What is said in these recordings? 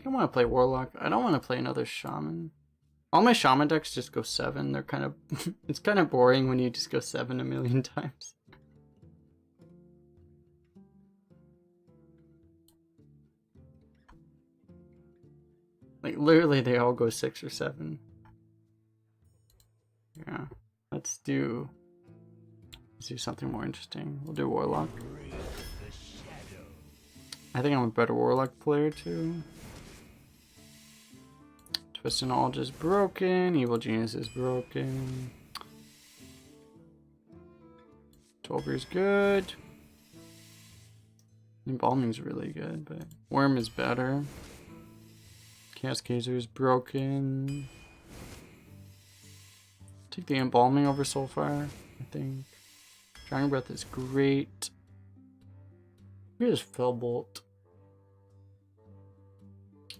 think I want to play Warlock. I don't want to play another Shaman. All my Shaman decks just go 7. They're kind of... it's kind of boring when you just go 7 a million times. Like, literally, they all go 6 or 7. Yeah. Let's do something more interesting. We'll do Warlock. I think I'm a better Warlock player, too. Twist and All just broken. Evil Genius is broken. 12 is good. Embalming's really good, but Worm is better. Cascader is broken. Take the Embalming over Soulfire, I think. Dragon Breath is great. Here's Fellbolt.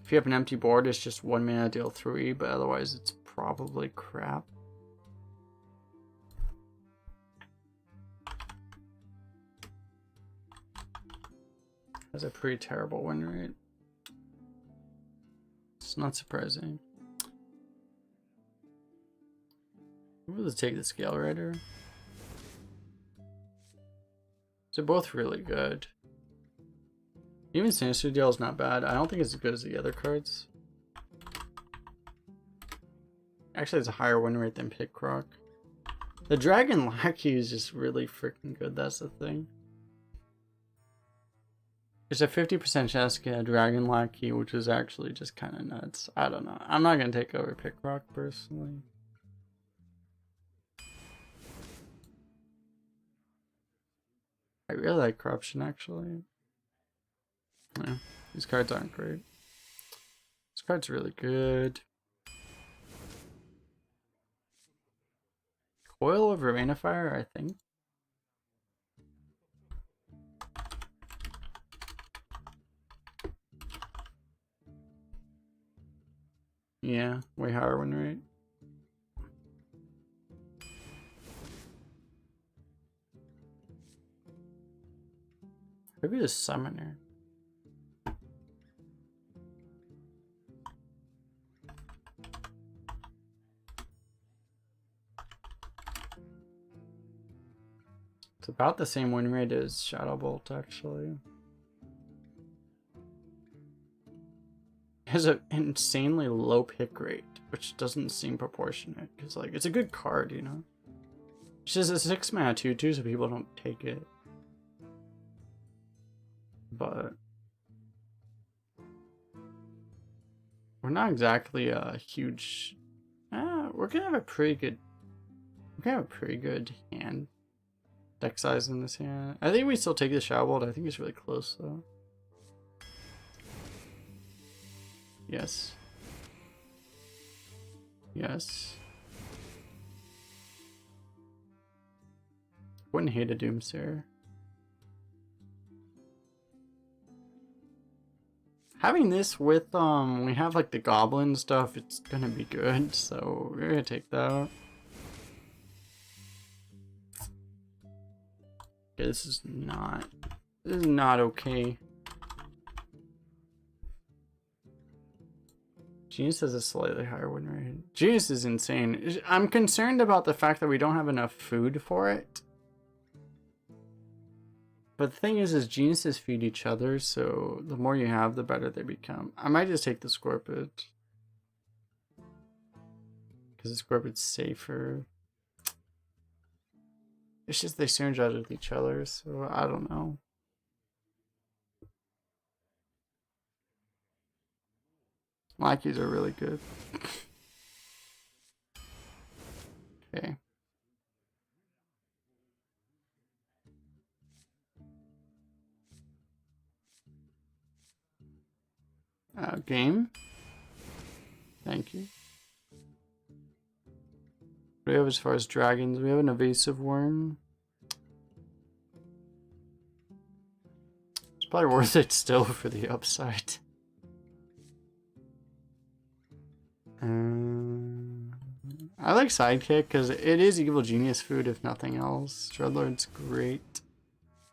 If you have an empty board, it's just 1 mana, deal 3, but otherwise it's probably crap. Has a pretty terrible win rate. It's not surprising. We'll just take the Scale Rider. They're both really good. Even Sinister Deal is not bad. I don't think it's as good as the other cards. Actually, it's a higher win rate than Pickrock. The Dragon Lackey is just really freaking good. That's the thing. There's a 50% chance to get a Dragon Lackey, which is actually just kind of nuts. I don't know. I'm not going to take over Pickrock personally. I really like Corruption, actually. Yeah, these cards aren't great. This card's really good. Coil of Rainifier, I think. Yeah, way higher win rate. Maybe the Summoner. It's about the same win rate as Shadow Bolt, actually. It has an insanely low pick rate, which doesn't seem proportionate, because like it's a good card, you know. It's just a 6 mana 2/2, so people don't take it. But we're not exactly a huge. We're gonna have a pretty good. We're gonna have a pretty good hand. Deck size in this hand. I think we still take the Shadow Bolt. I think it's really close though. Yes. Yes. Wouldn't hate a Doomsayer. Having this with we have like the Goblin stuff, it's gonna be good, so we're gonna take that. Okay, this is not okay. Genius has a slightly higher win rate. Genius is insane. I'm concerned about the fact that we don't have enough food for it. But the thing is geniuses feed each other, so the more you have, the better they become. I might just take the Scorpid. Because the Scorpid's safer. It's just they synergize with each other, so I don't know. Lackeys are really good. Okay. Game. Thank you. What do we have as far as dragons? We have an evasive worm. It's probably worth it still for the upside. I like Sidekick because it is evil genius food if nothing else. Dreadlord's great.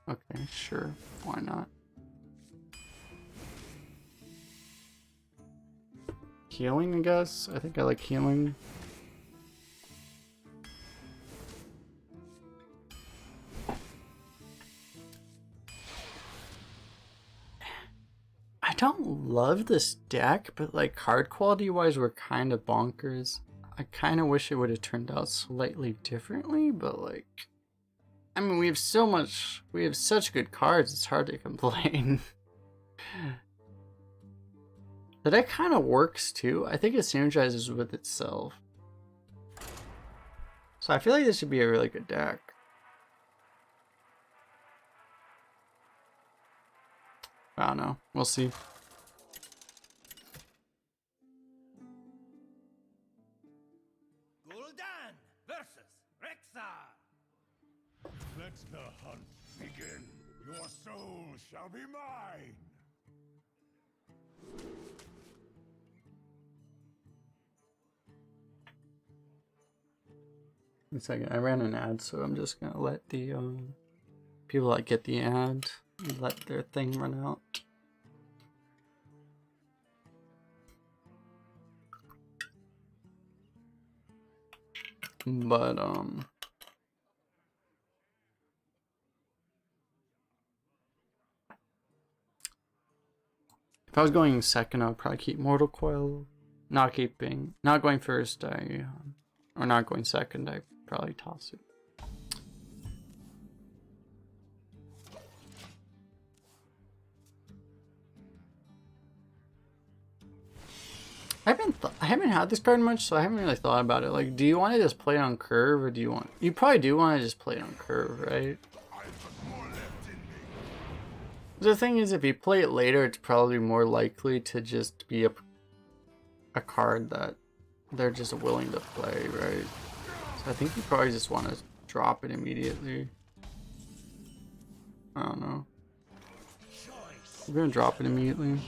Okay, sure. Why not? healing, I guess. I think I like healing. I don't love this deck, but like card quality wise, we're kind of bonkers. I kind of wish it would have turned out slightly differently, but like, I mean, we have such good cards, it's hard to complain. The deck kind of works too. I think it synergizes with itself. So I feel like this should be a really good deck. I don't know. We'll see. Gul'dan versus Rexxar. Let the hunt begin. Your soul shall be mine. Wait a second, I ran an ad, so I'm just gonna let the people that get the ad let their thing run out. But if I was going second, I'd probably keep Mortal Coil. Not going first, or not going second, I'd probably toss it. I haven't had this card much, so I haven't really thought about it. Like, do you want to just play it on curve, or do you want? You probably do want to just play it on curve, right? The thing is, if you play it later, it's probably more likely to just be a card that they're just willing to play, right? So I think you probably just want to drop it immediately. I don't know. I'm gonna drop it immediately.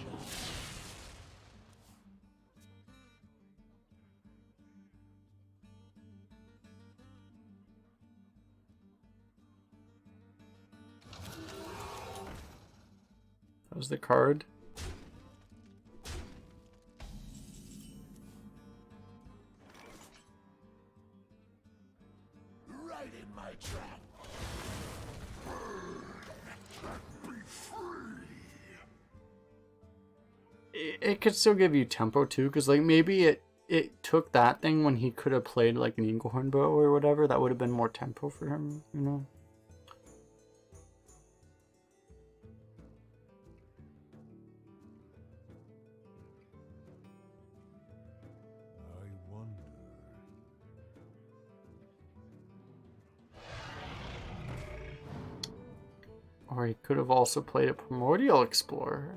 That was the card. Right in my trap. Be free. It could still give you tempo too, because like maybe it took that thing when he could have played like an Inglehorn bow or whatever. That would have been more tempo for him, you know. Or he could have also played a Primordial Explorer.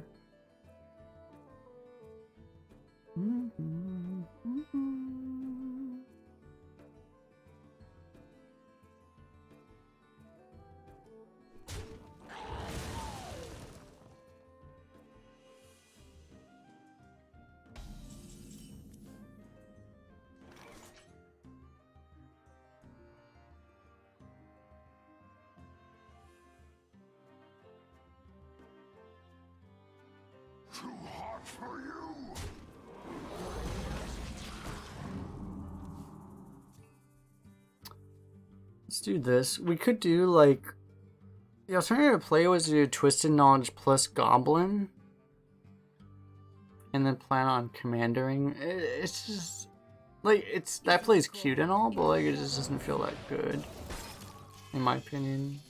Too hot for you. Let's do this. We could do like the alternative play was to do Twisted Knowledge plus Goblin, and then plan on commandering. It's just like that play's cute and all, but like it just doesn't feel that good, in my opinion.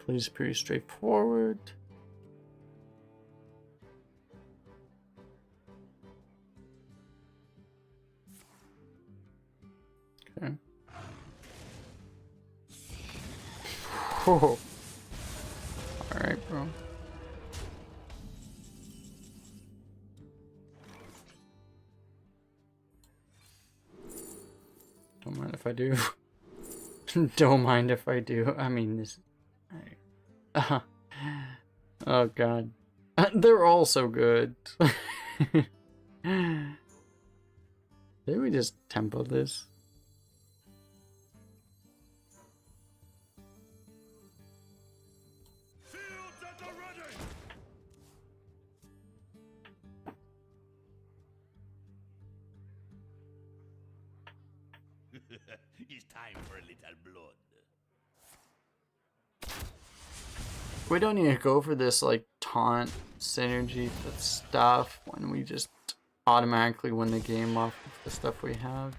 Plays pretty straightforward. Okay. Oh. All right, bro. Don't mind if I do. Don't mind if I do. I mean, this. Oh god. They're all so good. Did we just tempo this? Fields at the ready! It's time for a little blood. We don't need to go for this like taunt synergy stuff when we just automatically win the game off of the stuff we have.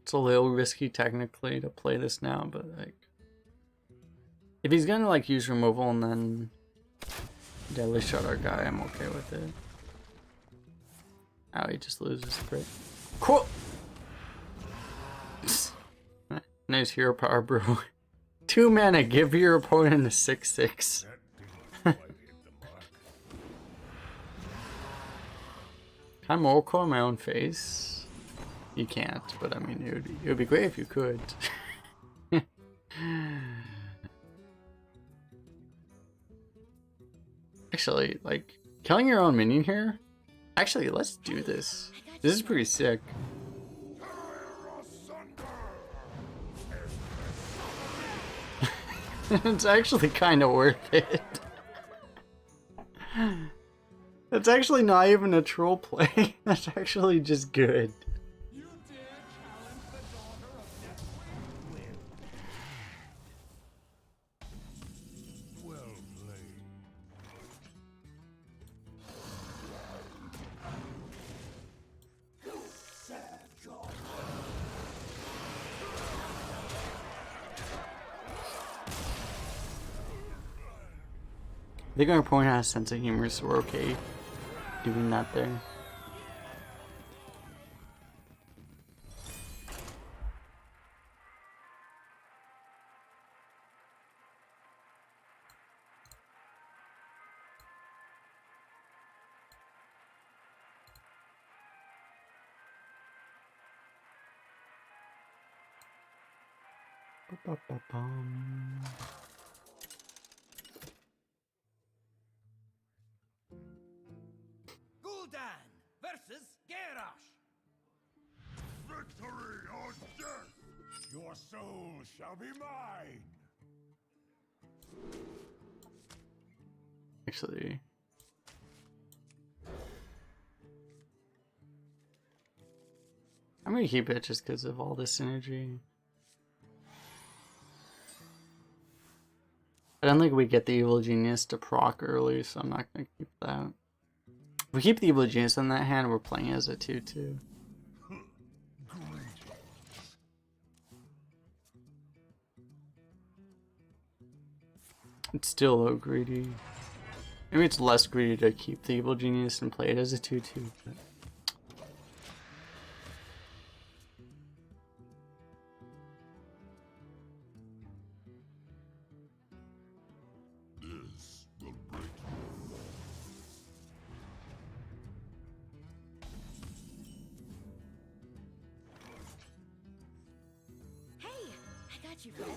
It's a little risky technically to play this now, but like if he's gonna like use removal and then deadly shot our guy, I'm okay with it. Oh, he just loses great. Cool. Nice hero power, bro. 2 mana, give your opponent a 6/6. That didn't quite hit the mark. Can I Morocco in my own face? You can't, but I mean, it would be great if you could. Actually, like, killing your own minion here? Actually, let's do this. This is pretty sick. It's actually kind of worth it. That's actually not even a troll play. That's actually just good. You dare challenge the daughter of Deathwing? Well played. I think our opponent has a sense of humor, so we're okay doing that there. Ba-ba-ba-bum. Gul'dan versus Garrosh. Victory or death! Your soul shall be mine! Actually, I'm gonna keep it just because of all this synergy. I don't think we get the Evil Genius to proc early, so I'm not gonna keep that. If we keep the Evil Genius in that hand, we're playing as a 2/2. It's still a little greedy. Maybe it's less greedy to keep the Evil Genius and play it as a 2/2. But... This will break you. Hey, I got you, friend.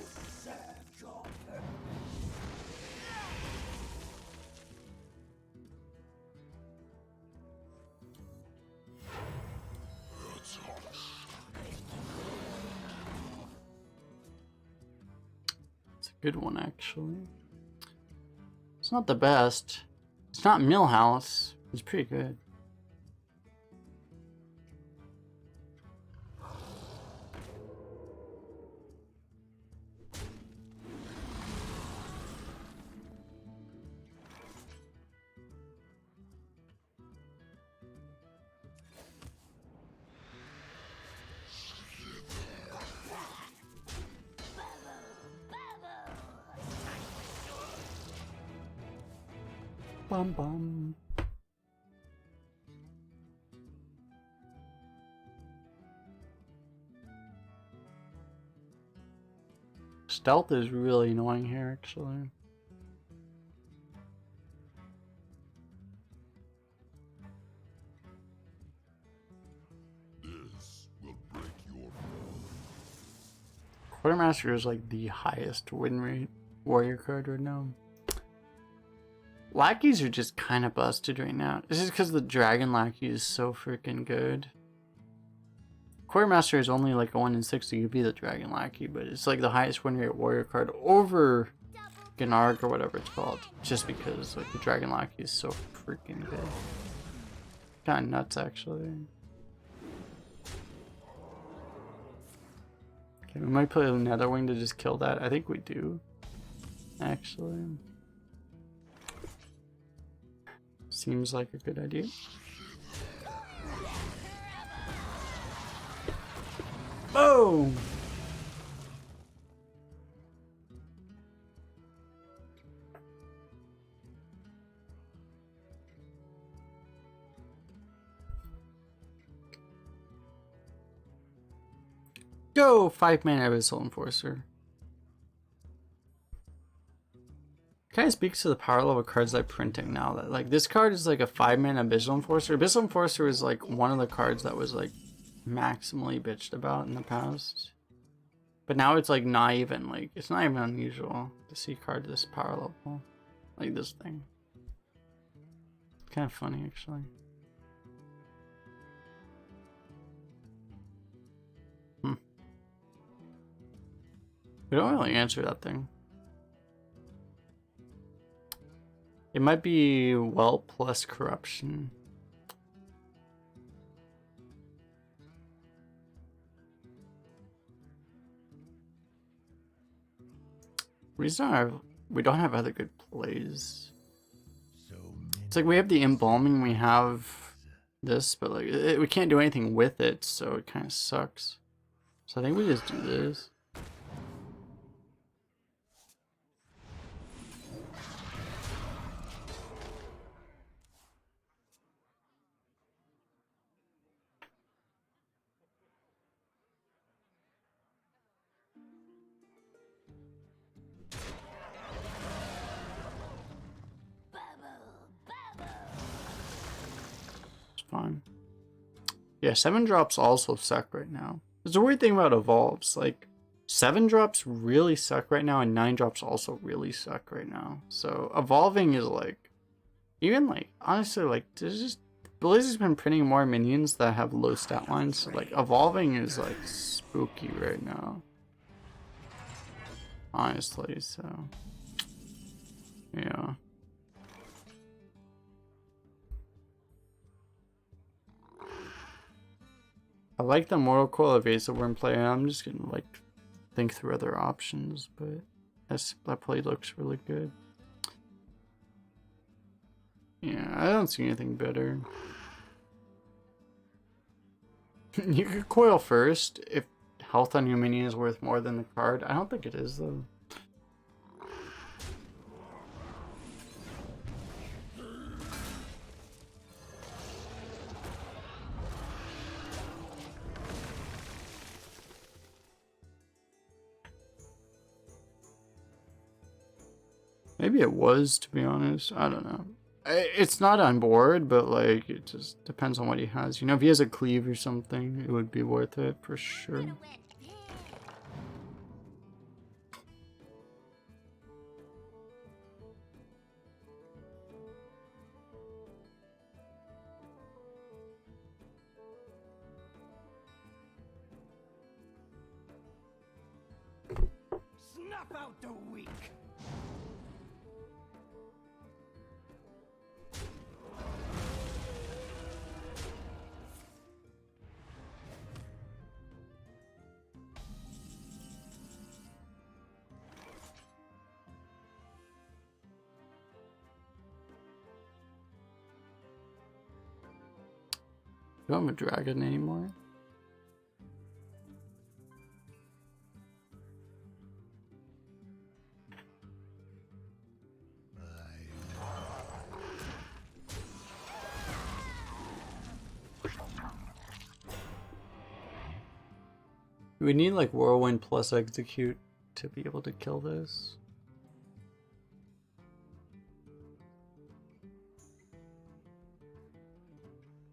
It's a good one, actually. It's not the best. It's not Millhouse. It's pretty good. Bum bum. Stealth is really annoying here, actually. Quartermaster is like the highest win rate warrior card right now. Lackeys are just kind of busted right now. This is because the Dragon Lackey is so freaking good. Quartermaster is only like a 1 in 60. You'd be the Dragon Lackey, but it's like the highest win rate warrior card over Gnarg or whatever it's called. Just because like the Dragon Lackey is so freaking good. Kind of nuts, actually. Okay, we might play a Netherwing to just kill that. I think we do, actually. Seems like a good idea. Boom! Go! 5-mana Abyssal Enforcer. Kind of speaks to the power level cards I'm printing now. That like this card is like a 5-mana Abyssal Enforcer. Abyssal Enforcer is like one of the cards that was like maximally bitched about in the past. But now it's like not even like it's not even unusual to see a card this power level. Like this thing. It's kind of funny actually. We don't really answer that thing. It might be Well plus Corruption. Reason we don't have other good plays. It's like we have the Embalming, we have this, but like we can't do anything with it, so it kind of sucks. So I think we just do this. Fine. Yeah, 7-drops also suck right now. There's a weird thing about evolves. Like 7-drops really suck right now, and 9-drops also really suck right now. So evolving is like, even like honestly, like there's just Blizzard's been printing more minions that have low stat lines. So like evolving is like spooky right now. Honestly, so yeah. I like the Mortal Coil Evasive we're in play. I'm just gonna like think through other options, but that play looks really good. Yeah, I don't see anything better. You could coil first if health on your minion is worth more than the card. I don't think it is though. Maybe it was, to be honest. I don't know. It's not on board, but like it just depends on what he has. You know, if he has a cleave or something, it would be worth it for sure. Snuff out the weak. You don't have a dragon anymore? We need like Whirlwind plus Execute to be able to kill this.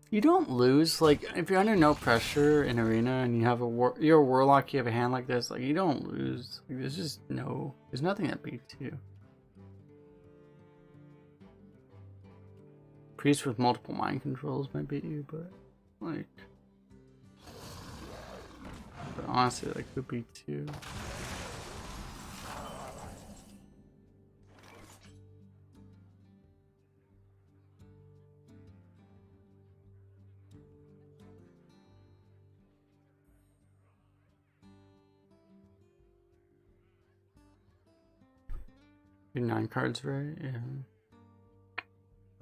You don't lose, like, if you're under no pressure in arena and you have you're a warlock, you have a hand like this, like, you don't lose. Like, there's nothing that beats you. Priest with multiple mind controls might beat you, but, like, but honestly, like, who beats you? Your 9 cards, right? Yeah.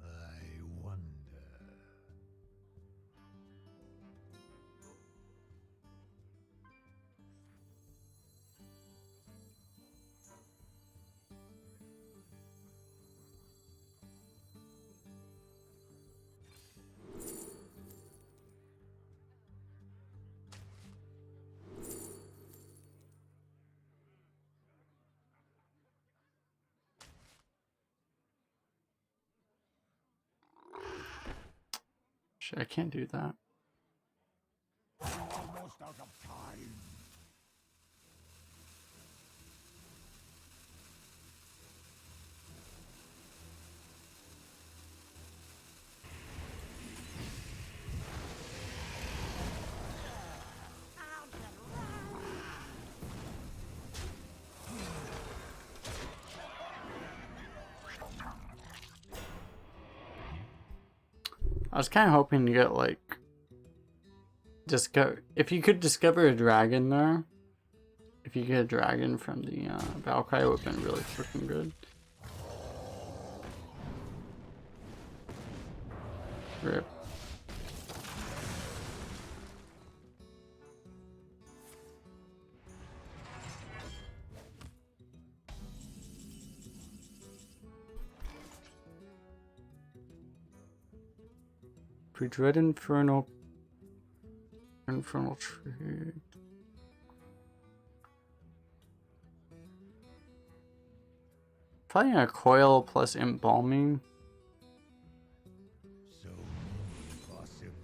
I wonder. Shit, I can't do that. Almost out of time. I was kind of hoping to get, like, if you could discover a dragon there. If you get a dragon from the battle cry, it would have been really freaking good. Rip. Pre-dread infernal trade. Probably a coil plus embalming. So many possibilities.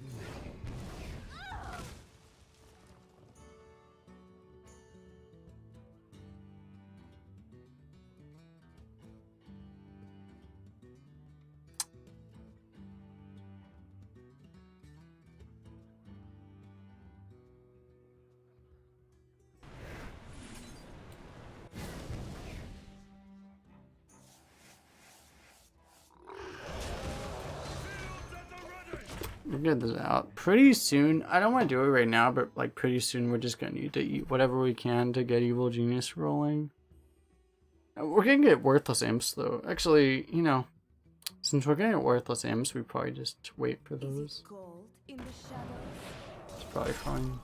We'll get this out pretty soon. I don't want to do it right now, but like pretty soon we're just gonna need to eat whatever we can to get Evil Genius rolling. We're gonna get Worthless Imps though. Actually, you know, since we're gonna get Worthless Imps, we probably just wait for those. Gold in the shadows. It's probably fine.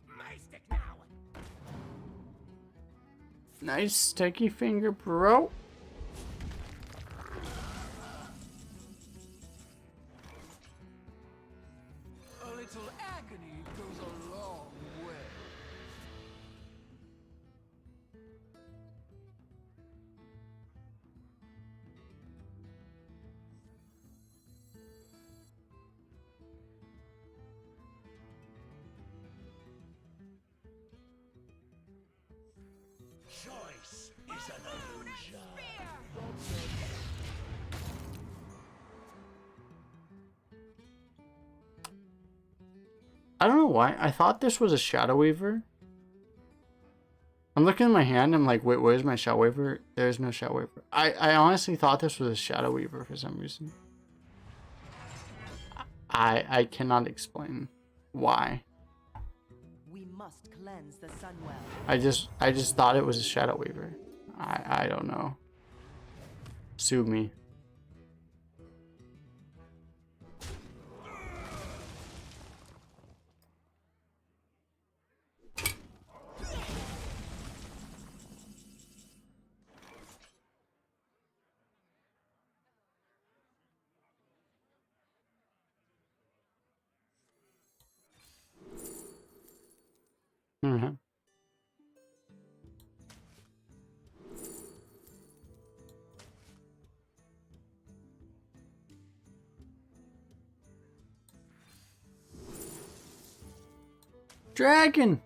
My stick now. Nice sticky finger, bro. A little agony goes a long way. Choice is an illusion. I don't know why. I thought this was a Shadow Weaver. I'm looking at my hand. I'm like, wait, where's my Shadow Weaver? There's no Shadow Weaver. I honestly thought this was a Shadow Weaver for some reason. I cannot explain why. We must cleanse the Sunwell. I just thought it was a Shadow Weaver. I don't know. Sue me. Mm-hmm. dragon.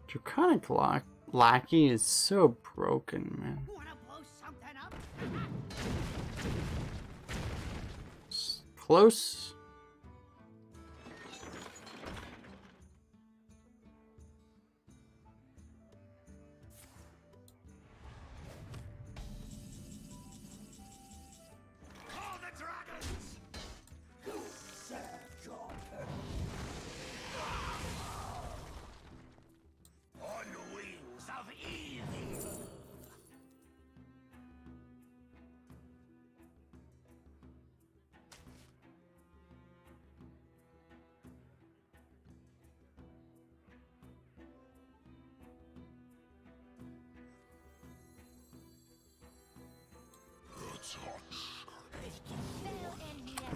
Draconic Lackey is so broken, man. Wanna blow something up? Close. Call the dragons! On the wings of evil!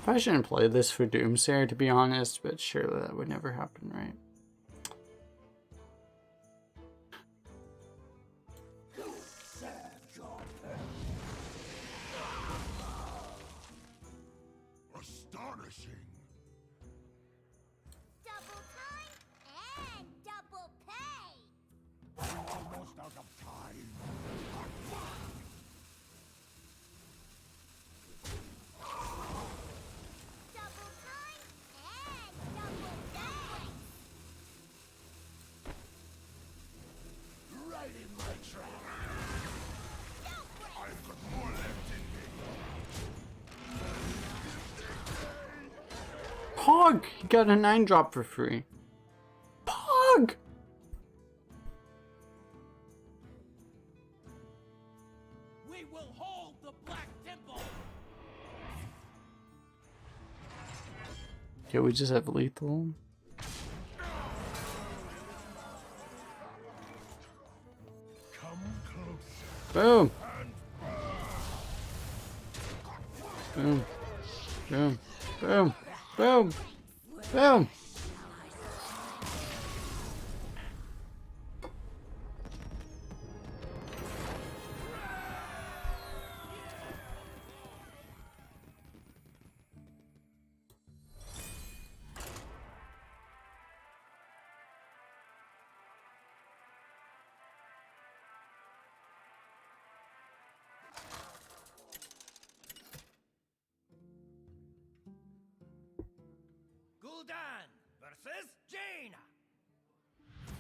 I shouldn't play this for Doomsayer, to be honest, but surely that would never happen, right? Astonishing! Double time and double pay. I'm almost out of time. Double time and double pay. Right in my trap. I've got more left in me. Pog! He got a 9-drop for free. Pog! We will hold the Black Temple. Okay, we just have lethal. Come closer. Boom! Boom. Boom. Boom. Boom. Boom. Gul'dan versus Jaina.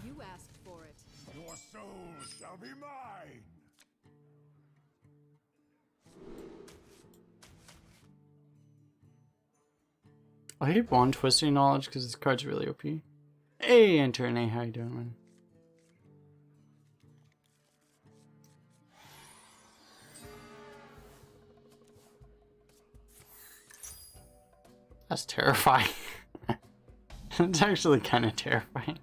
You asked for it. Your soul shall be mine. I hate Wand Twisting Knowledge because this card's really OP. Hey, Anterne, how you doing, man? That's terrifying. It's actually kind of terrifying.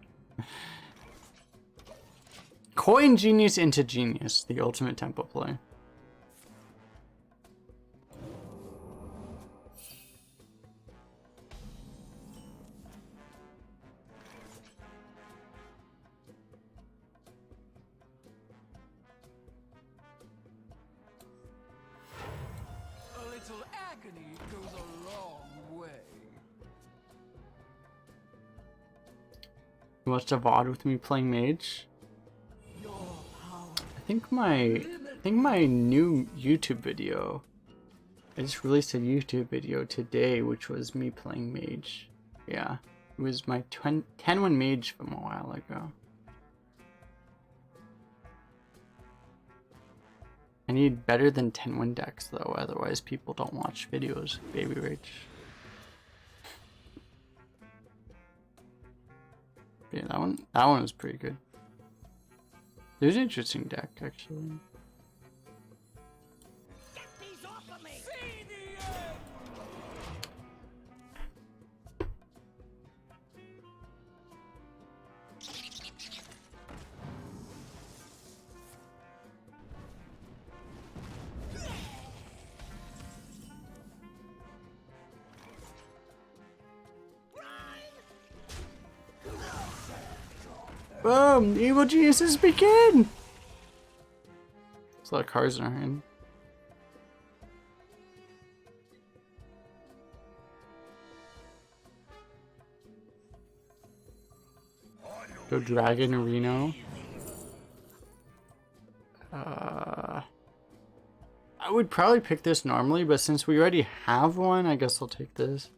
Coin Genius into Genius, the ultimate tempo play. A little agony goes a long way. You watched a VOD with me playing Mage? Your power. I think my new YouTube video. I just released a YouTube video today, which was me playing Mage. Yeah, it was my 10-1 Mage from a while ago. I need better than 10-1 decks though, otherwise people don't watch videos. Baby Rage. Yeah, that one was pretty good. There's an interesting deck actually. Get these off of me. See the end. Boom! Evil geniuses begin! There's a lot of cards in our hand. Go Dragon Arena. I would probably pick this normally, but since we already have one, I guess I'll take this.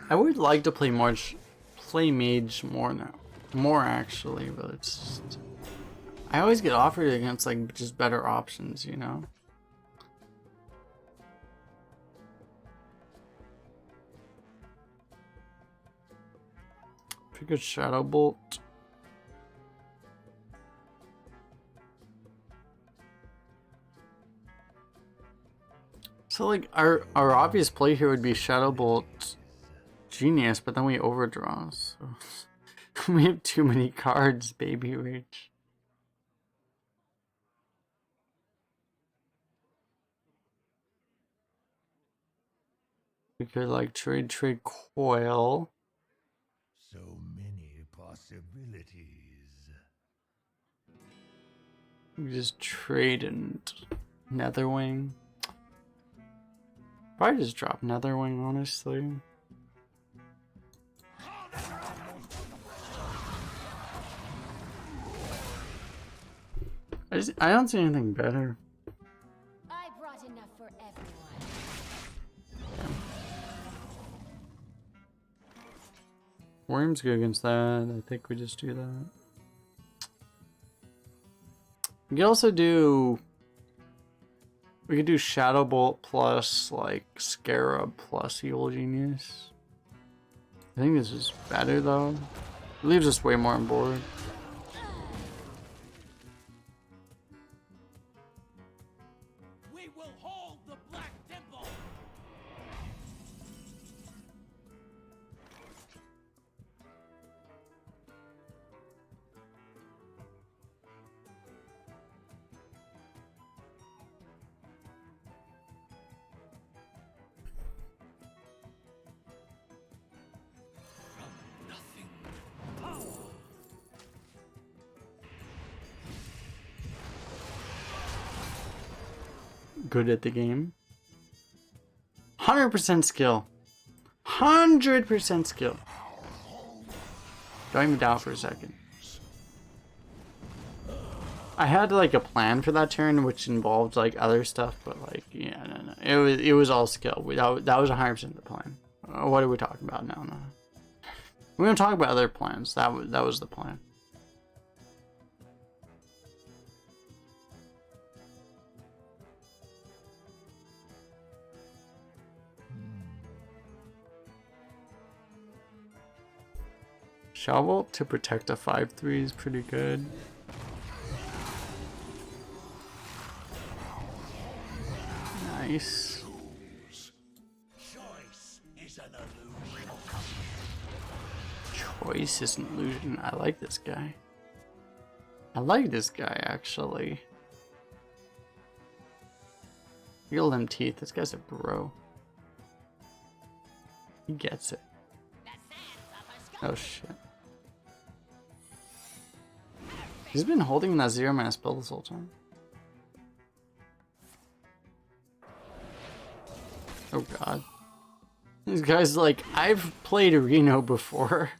I would like to play mage more now, actually, but it's just, I always get offered against like just better options, you know. Pick a Shadow Bolt. So like our obvious play here would be Shadow Bolt Genius, but then we overdraw, so we have too many cards, baby rich. We could like trade Coil. So many possibilities. We just trade and Netherwing. Probably just drop Netherwing, honestly. I don't see anything better. I brought enough for everyone. Worm's good against that. I think we just do that. We could also do... We could do Shadow Bolt plus, like, Scarab plus Evil Genius. I think this is better, though. It leaves us way more on board. We will hold the Black Temple. Good at the game. 100% skill. 100% skill. Don't even doubt for a second. I had like a plan for that turn, which involved like other stuff, but like, yeah, no. It was all skill. That was 100% the plan. What are we talking about now? No. We're gonna talk about other plans. That was the plan. Shovel to protect a 5/3 is pretty good. Nice. Choice is an illusion. Choice is an illusion. I like this guy. I like this guy, actually. Feel them teeth. This guy's a bro. He gets it. Oh shit. He's been holding that 0-mana spell this whole time. Oh god. These guys, like, I've played Reno before.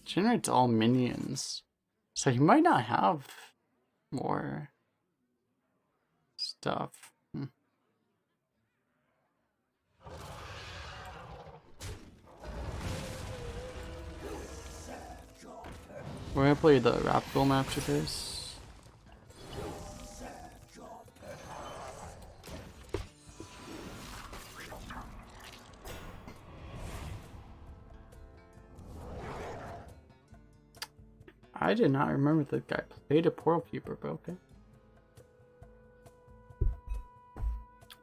Generates all minions. So he might not have more stuff. We're gonna play the Raptor after this. I did not remember that guy played a Portal Keeper, but okay.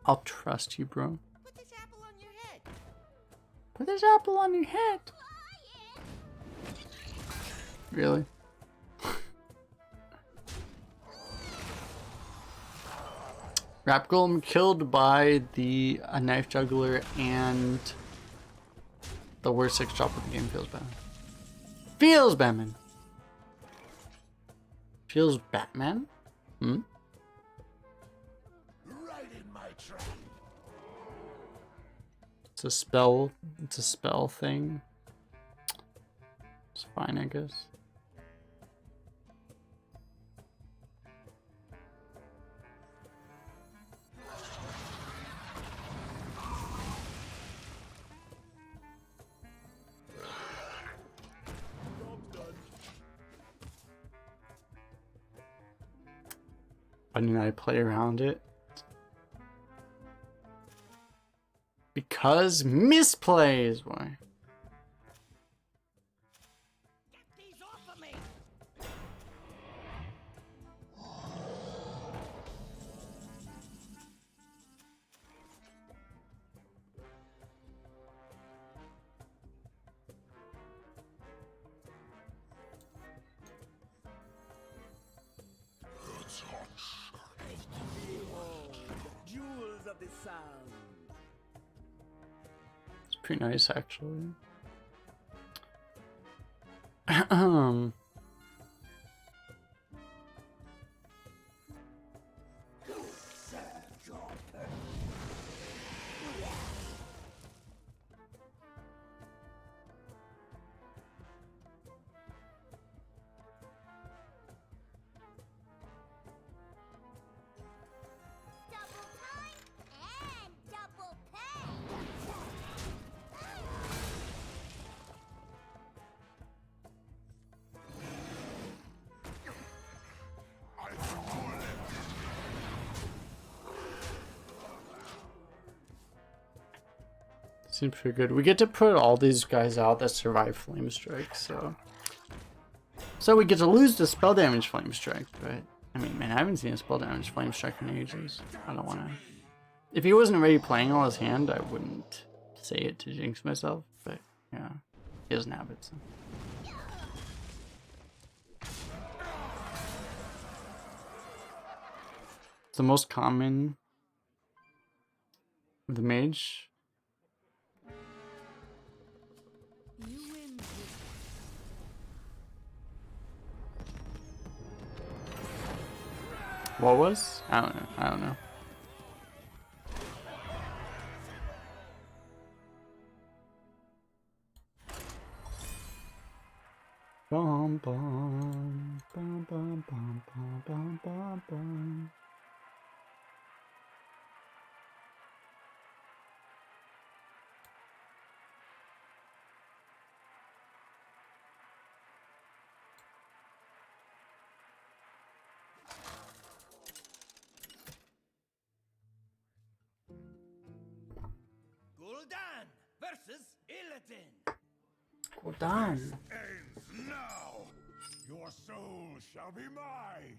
I'll trust you, bro. Put this apple on your head. Put this apple on your head. Really? Rap Golem killed by the Knife Juggler and the worst 6-drop of the game. Feels bad. Feels Batman. Feels Batman? Hmm? Right in my trap. It's a spell. It's a spell thing. It's fine, I guess. Why didn't I play around it? Because misplays. Why? Get these off of me. Jewels of the sound. It's pretty nice, actually. Double time and double pay. I have more left. Seems pretty good. We get to put all these guys out that survive Flame Strike, so we get to lose the spell damage Flame Strike, but I mean, man, I haven't seen a spell damage Flame Strike in ages. I don't want to. If he wasn't already playing all his hand, I wouldn't say it to jinx myself, but yeah, he doesn't have it, so. It's the most common with the mage. You win this What was? I don't know. I don't know. Bum bum bum bum bum bum bum bum bum. Gul'dan versus Illidan. Well done. Ends now. Your soul shall be mine.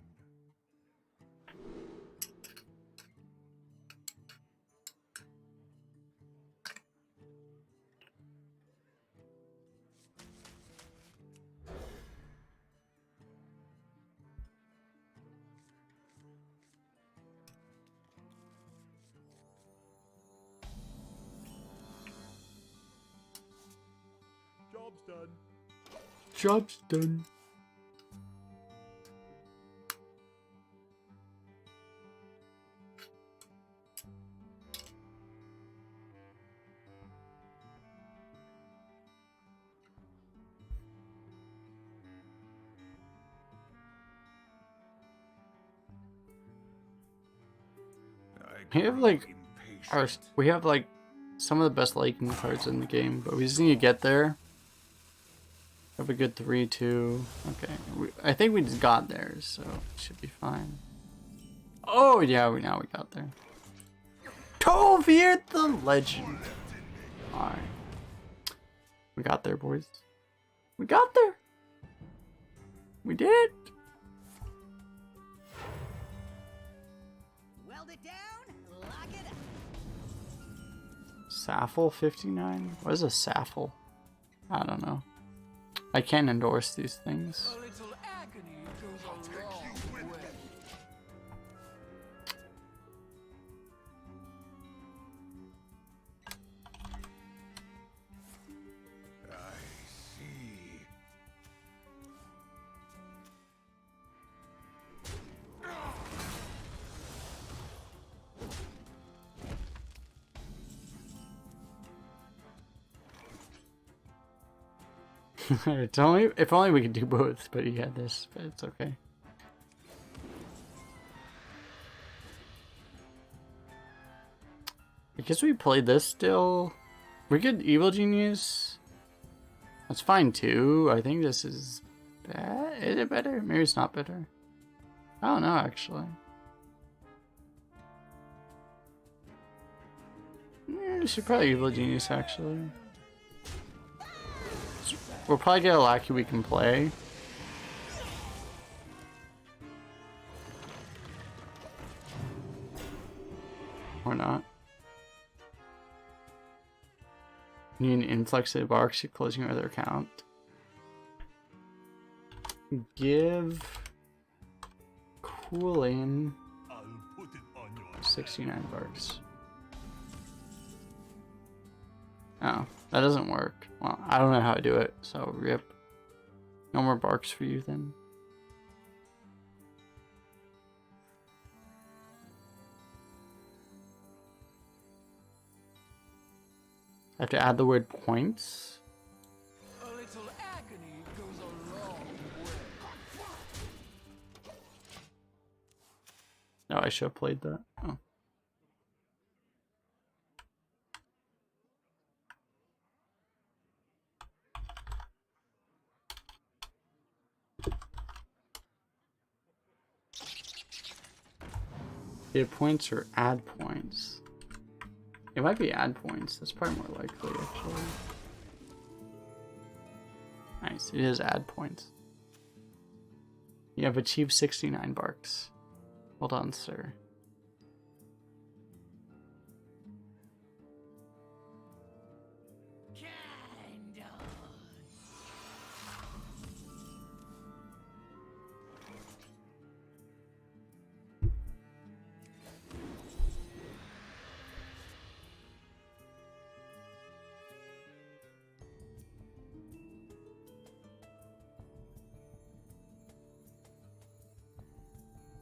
Job's done. Job's done. We have like we have like some of the best liking cards in the game, but we just need to get there. Have a good 3-2. Okay, I think we just got there, so it should be fine. Oh yeah, we got there. Tovir the Legend. All right, we got there, boys. We got there. We did it! Weld it down, lock it up. Saffel 59? What is a saffel? I don't know. I can't endorse these things. A little agony goes a long way. I see. It's only if only we could do both, but he had this, but it's okay. Because we played this still. We could Evil Genius. That's fine too. I think this is bad. Is it better? Maybe it's not better. I don't know actually. We should probably Evil Genius actually. We'll probably get a Lackey we can play. Or not. You need an influx of barks, you're closing your other account. Give Cooling I'll put it on your 69 barks. Oh, that doesn't work. Well, I don't know how to do it, so rip. No more barks for you then. I have to add the word points. A little agony goes a long way. No, I should have played that. Oh. Give points or add points? It might be add points. That's probably more likely, actually. Nice. It is add points. You have achieved 69 barks. Well done, sir. Kind of.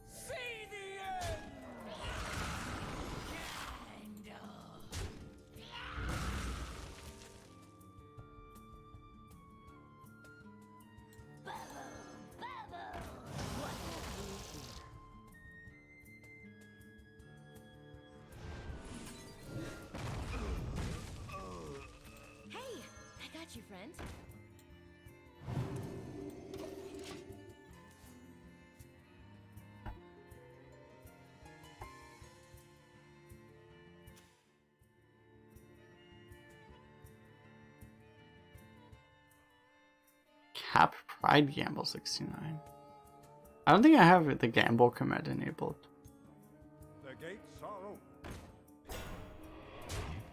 See the end! Kind of. Hey, I got you, friend. Cap Pride Gamble 69. I don't think I have the gamble command enabled. The gates are open.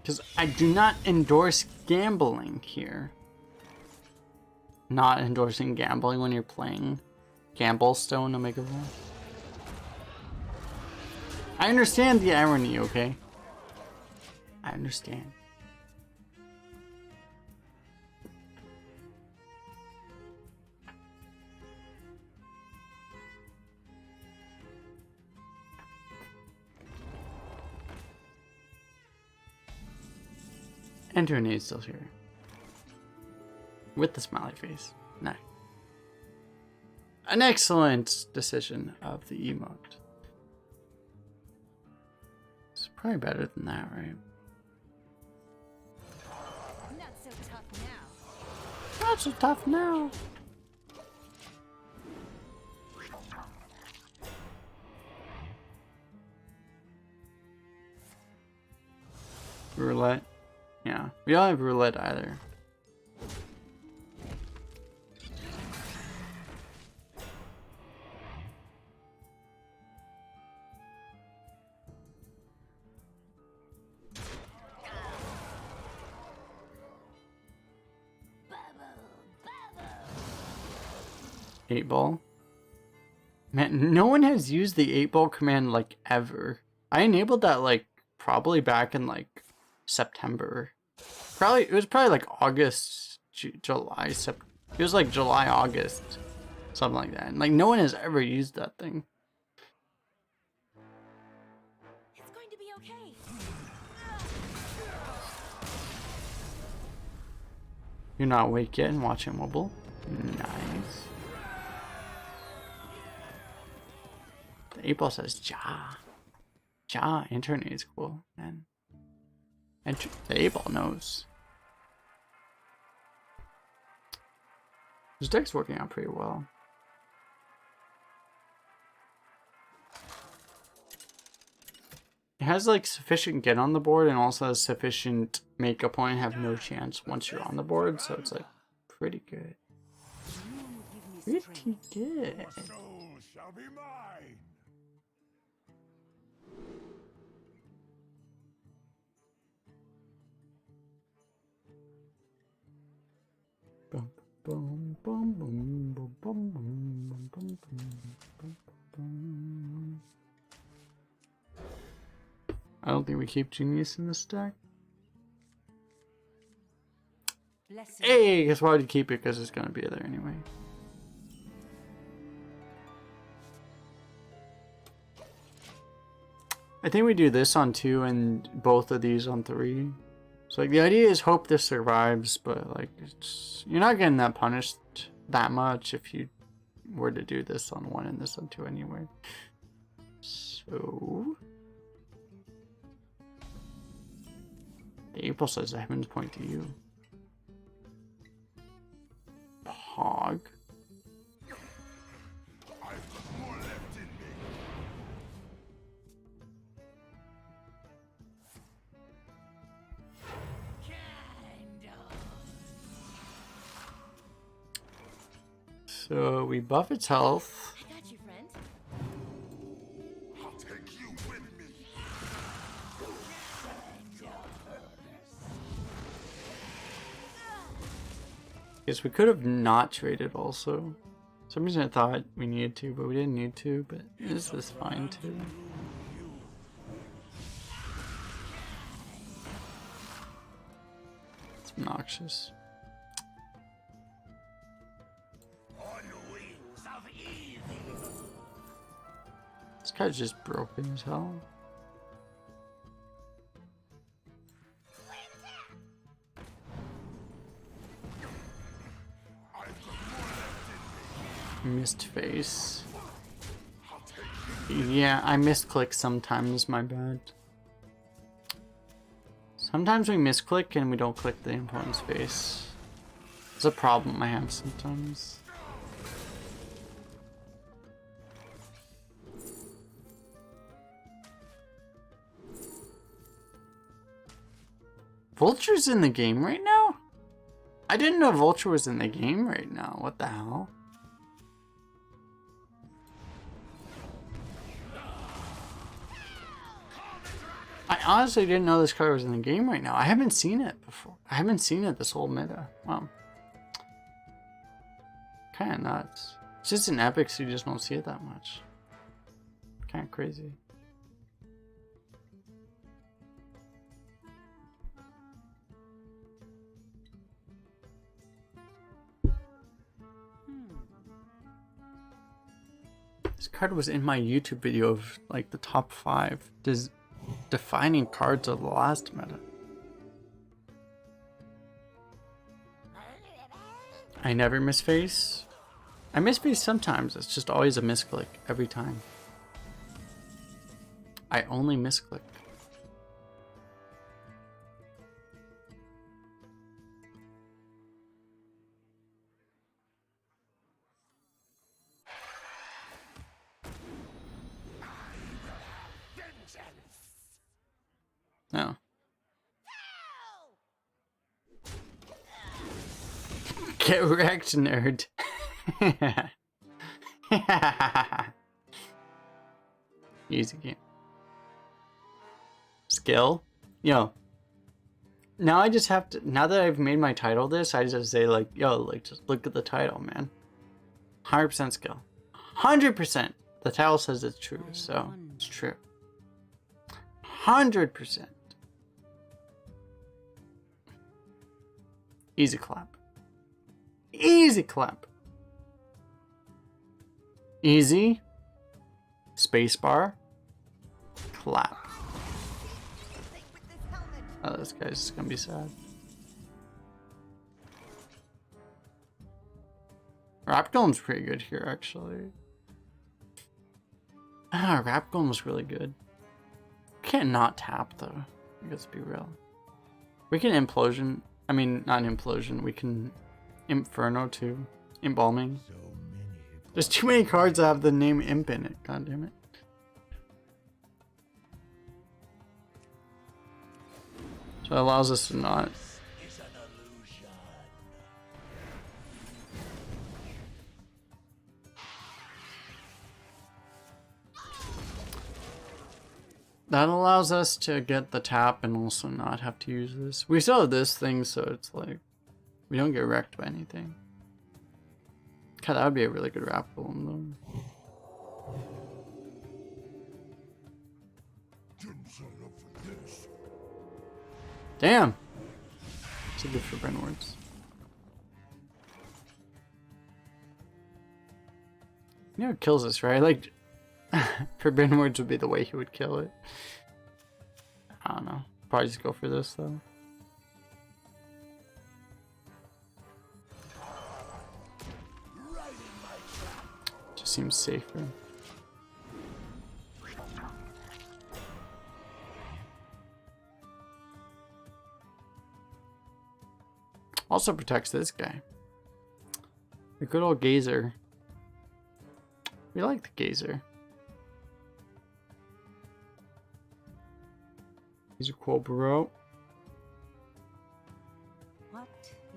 Because I do not endorse gambling here. Not endorsing gambling when you're playing Gamblestone Omega Rule. I understand the irony, okay? I understand. Enter is still here. With the smiley face. Nice. An excellent decision of the emote. It's probably better than that, right? Not so tough now. Not so tough now. Roulette. Yeah, we don't have roulette either. 8 ball. Man, no one has used the 8 ball command like ever. I enabled that like probably back in like September. It was probably like August, July, it was like July, August, something like that. And like no one has ever used that thing. It's going to be okay. You're not awake yet and watching Wobble. Nice. The 8 ball says Ja. Ja, internet is cool, man. And the 8 ball knows. This deck's working out pretty well. It has like sufficient get on the board and also has sufficient make a point have no chance once you're on the board, so it's like pretty good. Pretty good. Your soul shall be mine. Bum, bum, bum, bum, bum, bum, bum, bum, bum, bum. I don't think we keep Genius in this deck. Blessing. Hey, guess why would you keep it? Because it's gonna be there anyway. I think we do this on 2 and both of these on 3. So like the idea is hope this survives, but like you're not getting that punished that much if you were to do this on 1 and this on 2 anyway. So the April says the heavens point to you. Pog. I've got more left in me. So we buff its health. I got you, friend. I'll take you with me. Guess we could have not traded also. For some reason I thought we needed to, but we didn't need to, but this is fine too. It's obnoxious. On wings of evil. This guy's just broken as hell. Missed face. Yeah, I misclick sometimes, my bad. Sometimes we misclick and we don't click the important space. It's a problem I have sometimes. Vulture's in the game right now? I didn't know Vulture was in the game right now. What the hell? I honestly didn't know this card was in the game right now. I haven't seen it before. I haven't seen it this whole meta. Wow. Kinda nuts. It's just in Epic, so you just don't see it that much. Kinda crazy. This card was in my YouTube video of like the top 5 defining cards of the last meta. I never miss face. I miss face sometimes. It's just always a misclick every time. I only misclick. No. Get wrecked, nerd. Easy game. Skill? Yo. Now I just have to, now that I've made my title this, I just say like, yo, like just look at the title, man. 100% skill. 100%. The title says it's true, so it's true. 100%. Easy clap. Easy clap. Easy. Spacebar. Clap. Oh, this guy's gonna be sad. Rap Golem's pretty good here, actually. Ah, Rap Golem's really good. Can't not tap, though. Let's be real. We can Implosion. I mean, not an Implosion. We can Inferno, too. Embalming. There's too many cards that have the name Imp in it. God damn it. So it allows us to not. That allows us to get the tap and also not have to use this. We still have this thing, so it's like we don't get wrecked by anything. God, that would be a really good Rap Golem though. Damn! Too good for Brenwards. You know what kills us, right? Like, Forbidden Words would be the way he would kill it. I don't know. Probably just go for this, though. Just seems safer. Also protects this guy. The good old Gazer. We like the Gazer. He's a cool bro. What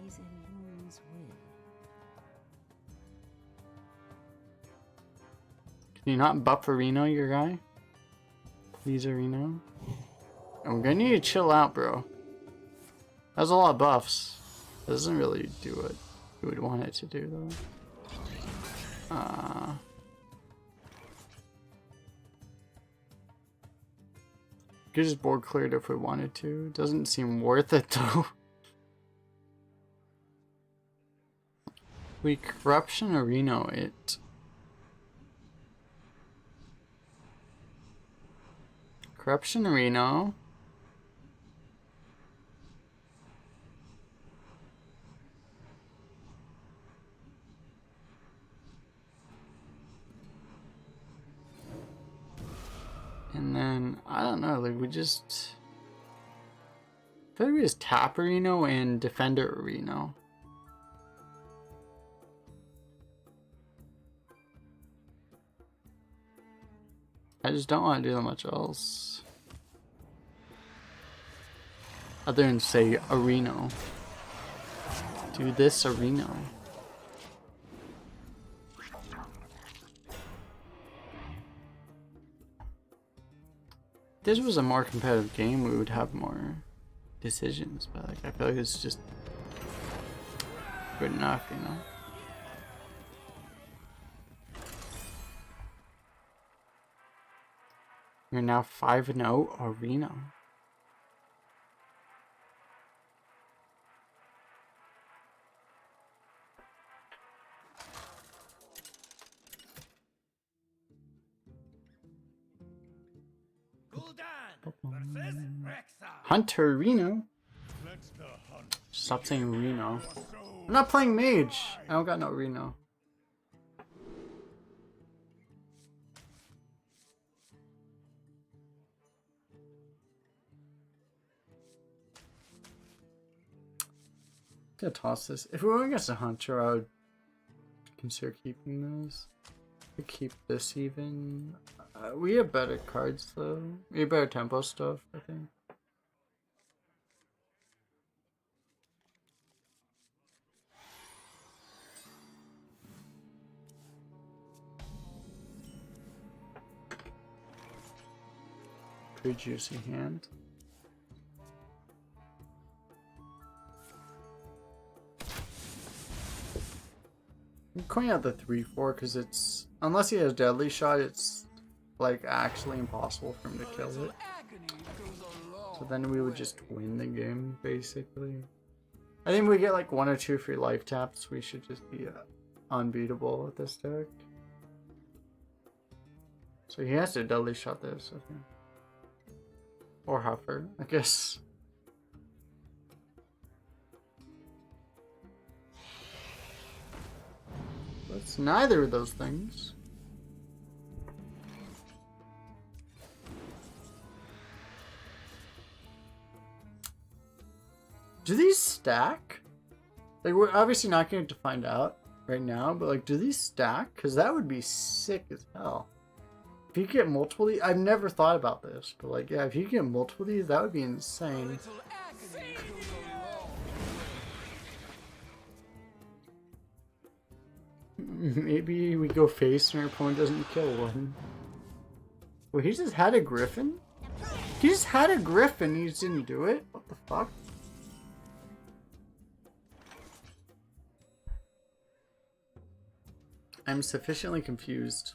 is Elun's will? Can you not buff Reno, your guy? Please, Reno. I'm gonna need to chill out, bro. That's a lot of buffs. It doesn't really do what you would want it to do, though. Could just board clear it if we wanted to. It doesn't seem worth it, though. We Corruption Arena it. Corruption Arena. And then, I don't know, like we just... I feel like we just tap Reno and Defender Reno. I just don't want to do that much else. Other than say Areno. Do this Areno. If this was a more competitive game, we would have more decisions, but like I feel like it's just good enough, you know. We're now 5-0 Arena. Hunter Reno. Stop saying Reno. I'm not playing Mage. I don't got no Reno. Gonna toss this. If we were against a Hunter, I would consider keeping those. We keep this even. We have better cards though. We have better tempo stuff, I think. Pretty juicy hand. Coin out the 3/4 because it's, unless he has deadly shot, it's like actually impossible for him to kill it. So then we would just win the game basically. I think we get like 1 or 2 free life taps. We should just be unbeatable with this deck. So he has to deadly shot this, okay. Or Huffer, I guess. That's neither of those things. Do these stack? Like, we're obviously not going to find out right now, but like, do these stack? Because that would be sick as hell. If you get multiple of these, I've never thought about this, but like, yeah, if you get multiple of these, that would be insane. Maybe we go face and our opponent doesn't kill one. Wait, he just had a griffin? He just had a griffin, he just didn't do it? What the fuck? I'm sufficiently confused.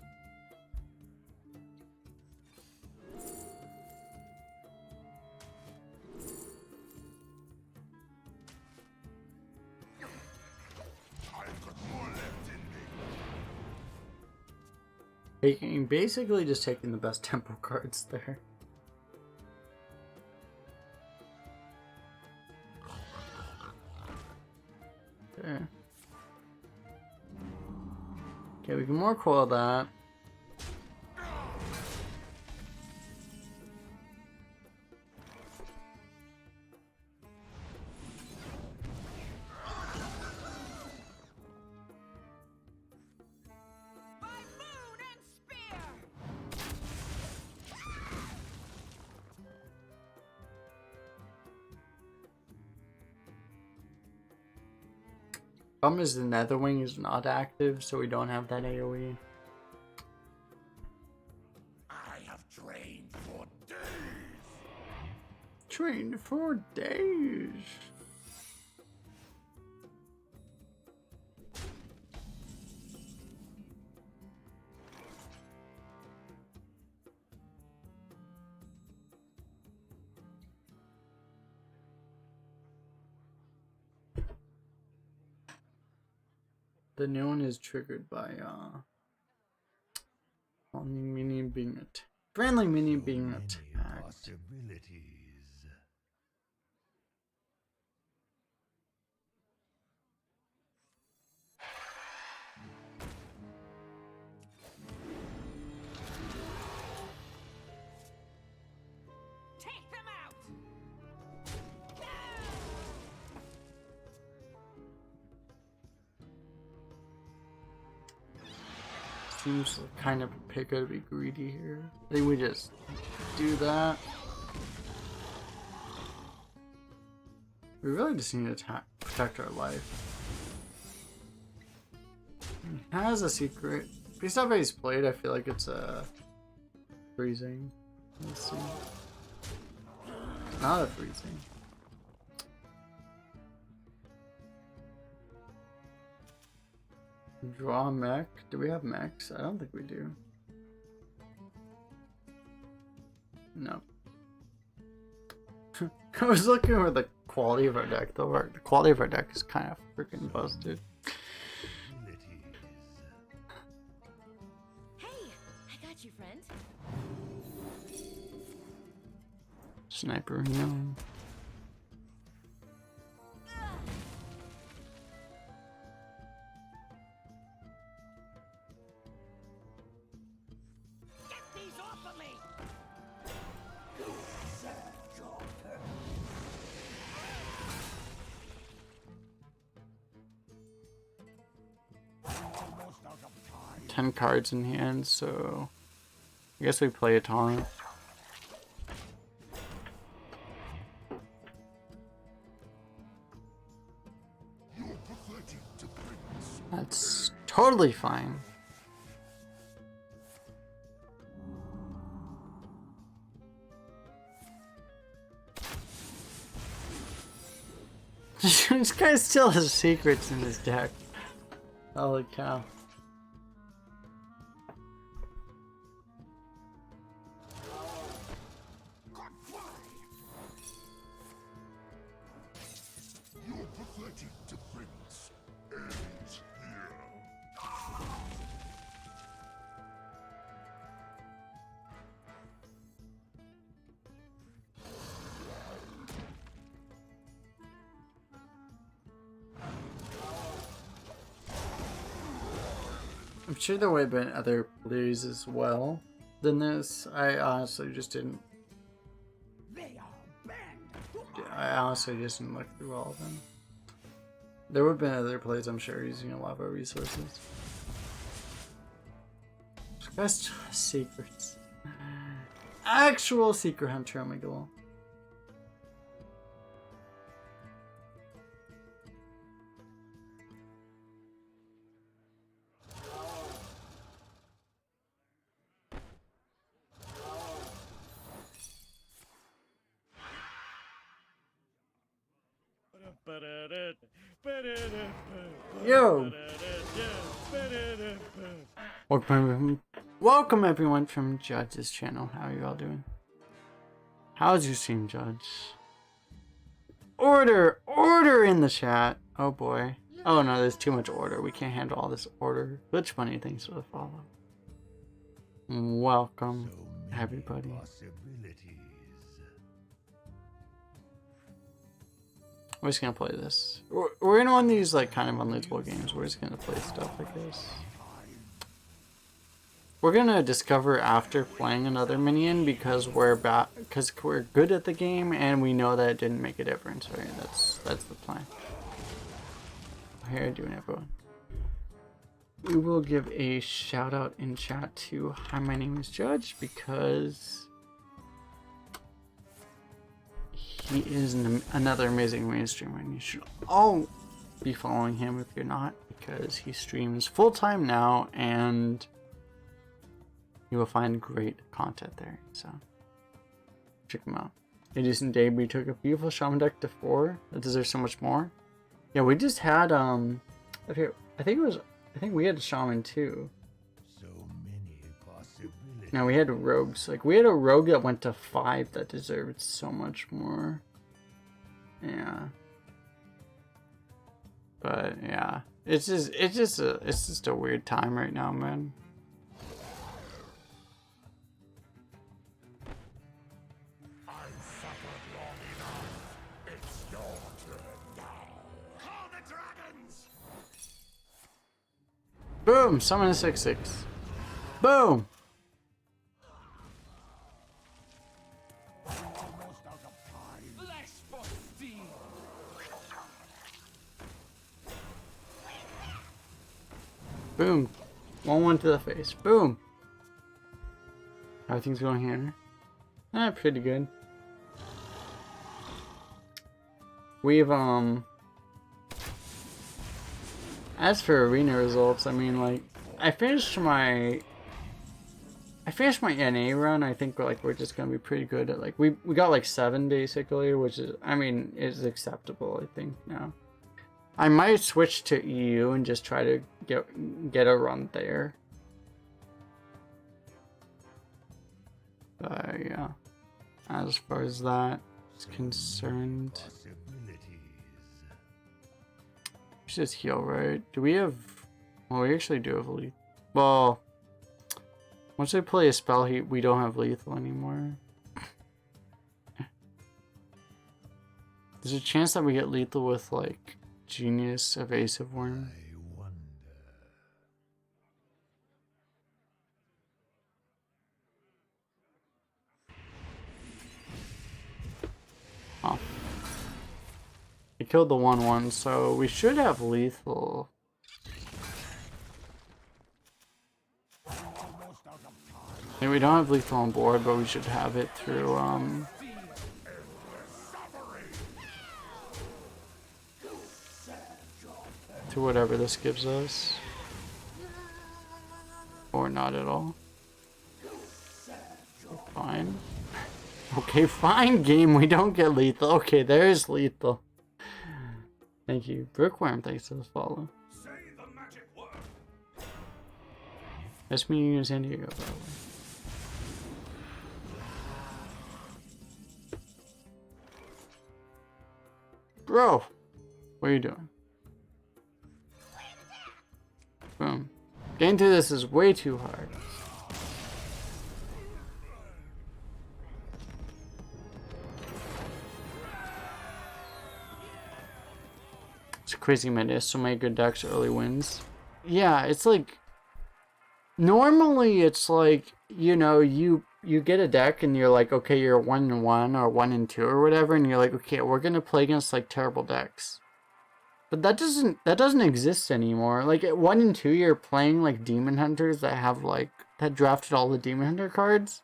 Basically just taking the best tempo cards there. There. Okay, we can more coil that. Problem is the Netherwing is not active, so we don't have that AoE. I have trained for days. Trained for days. The new one is triggered by friendly minion being attacked. Possibilities. Take them out. Seems kind of a pick to be greedy here. I think we just do that. We really just need to protect our life. He has a secret. Based off how he's played, I feel like it's freezing. Let's see. It's not a freezing. Draw mech. Do we have mechs? I don't think we do. No. I was looking for the quality of our deck though. The quality of our deck is kind of freaking busted. Hey, I got you, friend. Sniper, no. Almost out of time. 10 cards in hand, so I guess we play a taunt. You're pathetic to Prince. That's totally fine. This guy still has secrets in his deck. Holy cow. Your pathetic defense ends here. I'm sure there would have been other plays as well than this. I honestly just didn't. I honestly just didn't look through all of them. There would have been other plays, I'm sure, using a lot of our resources. Best secrets. Actual secret hunter, oh my god. Yo! Welcome everyone from Judge's channel. How are you all doing? How's your stream, Judge? Order! Order in the chat! Oh boy. Oh no, there's too much order. We can't handle all this order. Glitch Bunny, thanks for the follow. Welcome, everybody. We're just gonna play this. We're in one of these like kind of unlosable games. We're just gonna play stuff like this. We're gonna discover after playing another minion because we're good at the game and we know that it didn't make a difference. Right? That's the plan. How are you doing, everyone? We will give a shout out in chat to hi, my name is Judge because he is another amazing main streamer and you should all be following him if you're not, because he streams full-time now and you will find great content there, so check him out. A decent day, we took a beautiful shaman deck to 4 that deserves so much more. Yeah, we just had okay, I think we had a shaman too. So many possibilities. No, we had rogues. Like we had a rogue that went to 5 that deserved so much more. Yeah. But yeah, it's just a weird time right now, man. I've suffered long enough. It's your turn now. Call the dragons! Boom! Summon a 6/6. Boom! Almost out of time. Flesh for steel. Boom! 1/1 to the face. Boom! Everything's going here. Pretty good. We've as for arena results, I mean, like, I finished my NA run. I think like we're just gonna be pretty good at, like, we got like 7 basically, which is, I mean, is acceptable, I think now. I might switch to EU and just try to get a run there. But yeah, as far as that is concerned, we should just heal, right? Do we have? Well, we actually do have lethal. Well, once we play a spell, we don't have lethal anymore. There's a chance that we get lethal with like Genius Evasive Worm. Oh. He killed the 1/1, so we should have lethal. Yeah, we don't have lethal on board, but we should have it through to whatever this gives us, or not at all. Fine. Okay, fine, game. We don't get lethal. Okay, there's lethal. Thank you, Brookworm. Thanks for the follow. Say the magic word. Nice meeting you in San Diego, probably. Bro, what are you doing? Boom. Getting through this is way too hard. It's crazy, man. There's so many good decks, early wins. Yeah, it's like... Normally, it's like, you know, you get a deck and you're like, okay, you're 1-1 or 1-2 or whatever, and you're like, okay, we're gonna play against like terrible decks. But that doesn't exist anymore. Like at 1-2, you're playing like Demon Hunters that have like that drafted all the Demon Hunter cards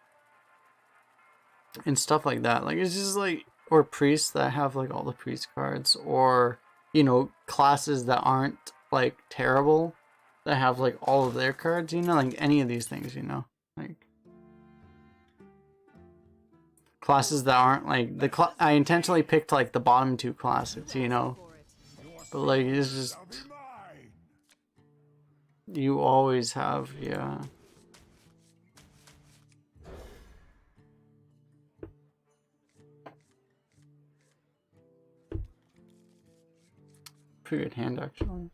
and stuff like that. Like it's just like, or priests that have like all the priest cards, or you know, classes that aren't like terrible that have like all of their cards, you know, like any of these things, you know, like classes that aren't like I intentionally picked like the bottom two classes, you know, but like it's just you always have, yeah. Pretty good hand actually.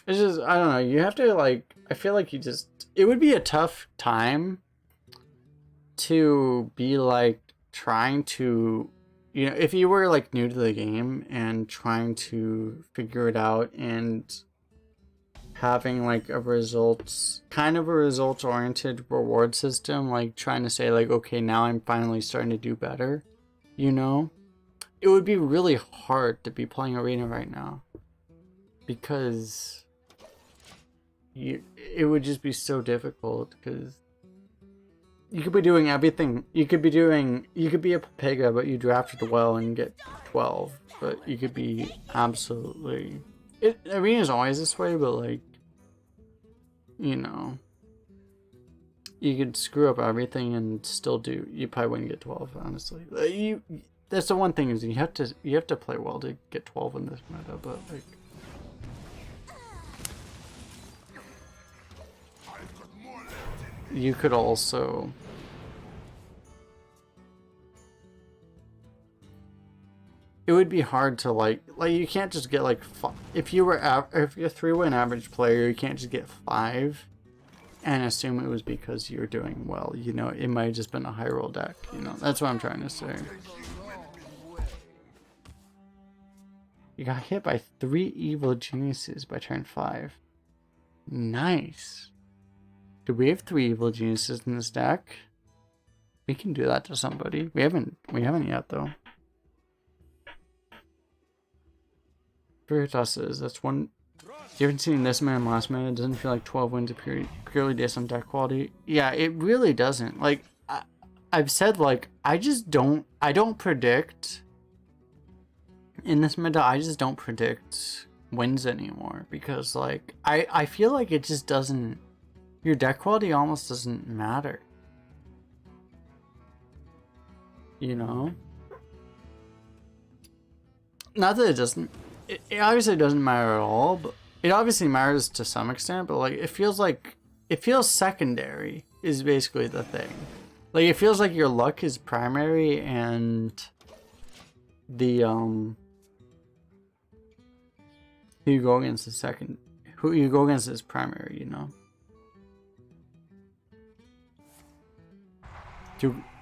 It's just, I don't know, you have to like, I feel like it would be a tough time to be like trying to, you know, if you were like new to the game and trying to figure it out and having like a kind of a results oriented reward system, like trying to say like, okay, now I'm finally starting to do better, you know, it would be really hard to be playing Arena right now because it would just be so difficult because you could be doing everything. You could be a Pega, but you drafted well and get 12. But you could be absolutely... Arena's always this way, but like, you know, you could screw up everything and still do. You probably wouldn't get 12, honestly. That's the one thing is you have to play well to get 12 in this meta, but like... You could also... It would be hard to like you can't just get like if you're a 3-win average player, you can't just get 5 and assume it was because you're doing well. You know, it might have just been a high roll deck. You know, that's what I'm trying to say. You got hit by 3 evil geniuses by turn 5. Nice. Do we have 3 evil geniuses in this deck? We can do that to somebody. We haven't yet though. Veritas's, that's one. You haven't seen this man last man. It doesn't feel like 12 wins are purely based on deck quality. Yeah, it really doesn't. Like I've said, like I don't predict in this meta. I just don't predict wins anymore because like I feel like it just doesn't. Your deck quality almost doesn't matter. You know? Not that it doesn't... It obviously doesn't matter at all, but... It obviously matters to some extent, but like, it feels secondary is basically the thing. Like, it feels like your luck is primary and... The, who you go against is second... Who you go against is primary, you know?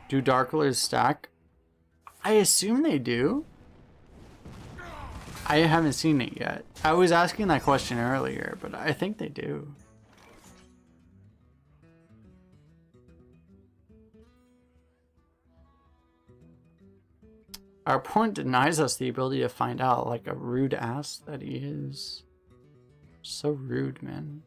Do Dark Colors stack? I assume they do. I haven't seen it yet. I was asking that question earlier, but I think they do. Our opponent denies us the ability to find out, like a rude ass that he is. So rude, man.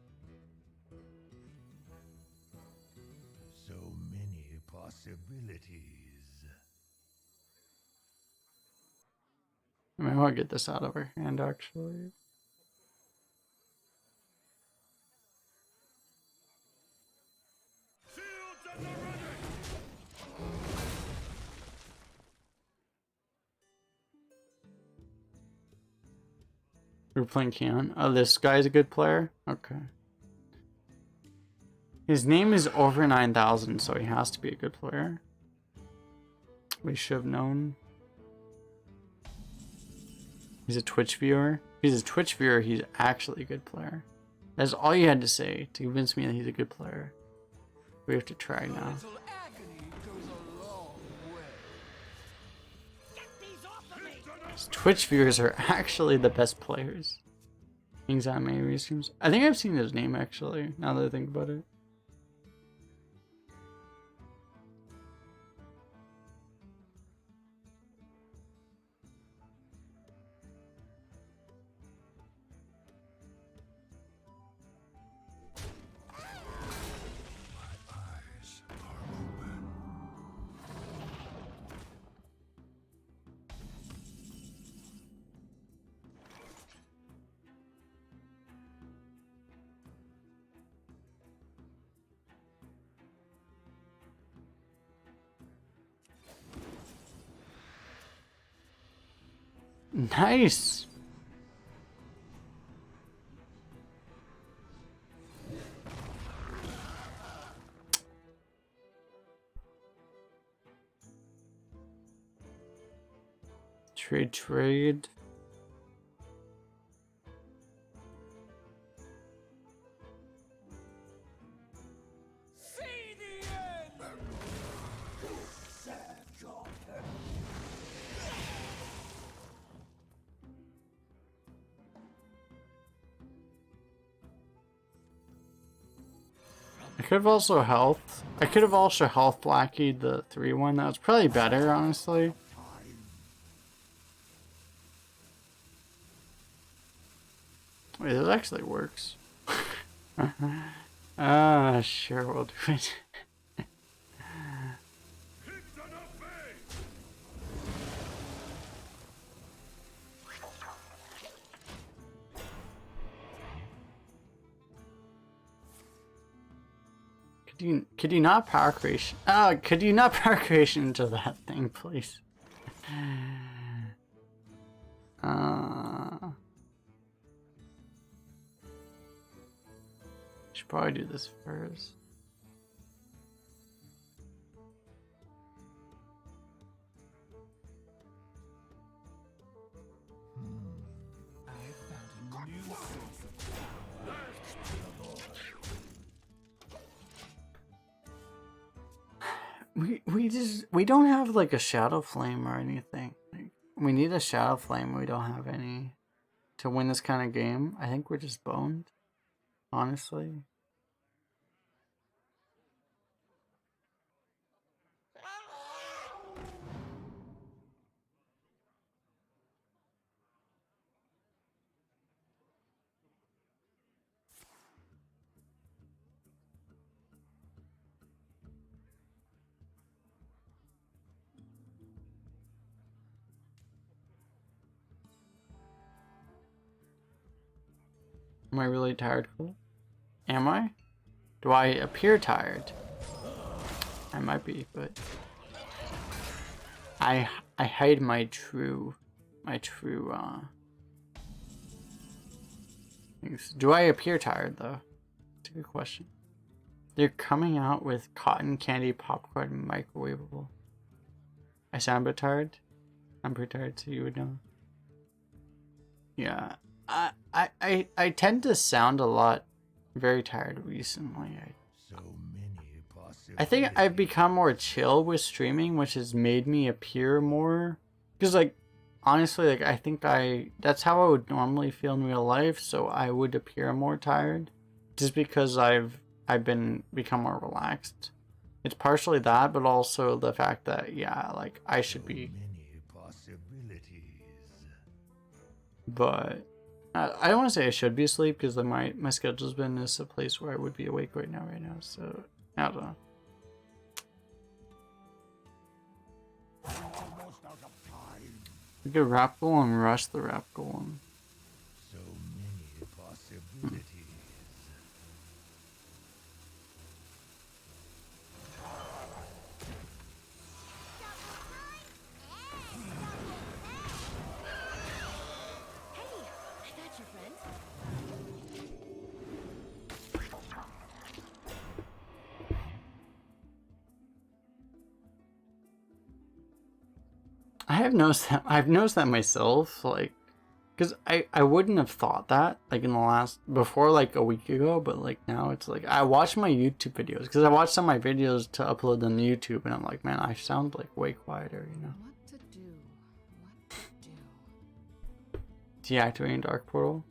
I mean, I want to get this out of our hand, actually. We're playing Keon. Oh, this guy's a good player? Okay. His name is over 9,000, so he has to be a good player. We should have known. He's a Twitch viewer. If he's a Twitch viewer, he's actually a good player. That's all you had to say to convince me that he's a good player. We have to try now. Little agony goes a long way. His Twitch viewers are actually the best players. Things on my streams. I think I've seen his name actually, now that I think about it. Nice. Trade. See the end. I could have also health. I could have also health blackied the 3-1. That was probably better, honestly. Wait, it actually works. Sure, we'll do it. Could you not power creation? Could you not power creation into that thing, please? Should probably do this first. I found a new source of We don't have like a shadow flame or anything. Like, we need a shadow flame. We don't have any to win this kind of game. I think we're just boned, honestly. Am I really tired, Cole? Am I? Do I appear tired? I might be, but I hide my true things. Do I appear tired though? That's a good question. They're coming out with cotton candy popcorn microwavable. I sound a bit tired. I'm pretty tired, so you would know. Yeah. I tend to sound a lot very tired recently. So many possibilities. I think I've become more chill with streaming, which has made me appear more. Because like, honestly, like I think that's how I would normally feel in real life. So I would appear more tired, just because I've become more relaxed. It's partially that, but also the fact that yeah, like I should be. Many possibilities. But I don't want to say I should be asleep because my schedule's been in a place where I would be awake right now. So I don't know. Almost out of time. We could rap golem, rush the rap golem. So many possibilities. I got you, friend. I've noticed that myself, like, because I wouldn't have thought that, like, in the last, before, like, a week ago, but, like, now it's, like, I watch my YouTube videos, because I watch some of my videos to upload them to YouTube, and I'm like, man, I sound, like, way quieter, you know? What to do? What to do? Deactivating Dark Portal.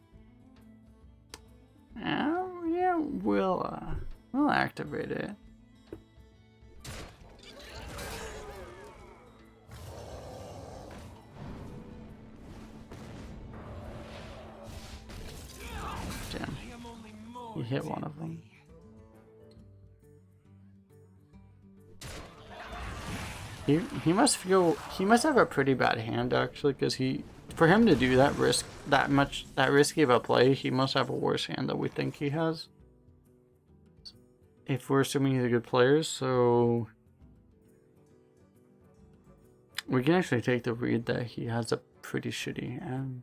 Yeah, we'll activate it. Damn. He hit one of them. He must have a pretty bad hand actually, because for him to do that risky of a play, he must have a worse hand than we think he has. If we're assuming he's a good player, so we can actually take the read that he has a pretty shitty hand.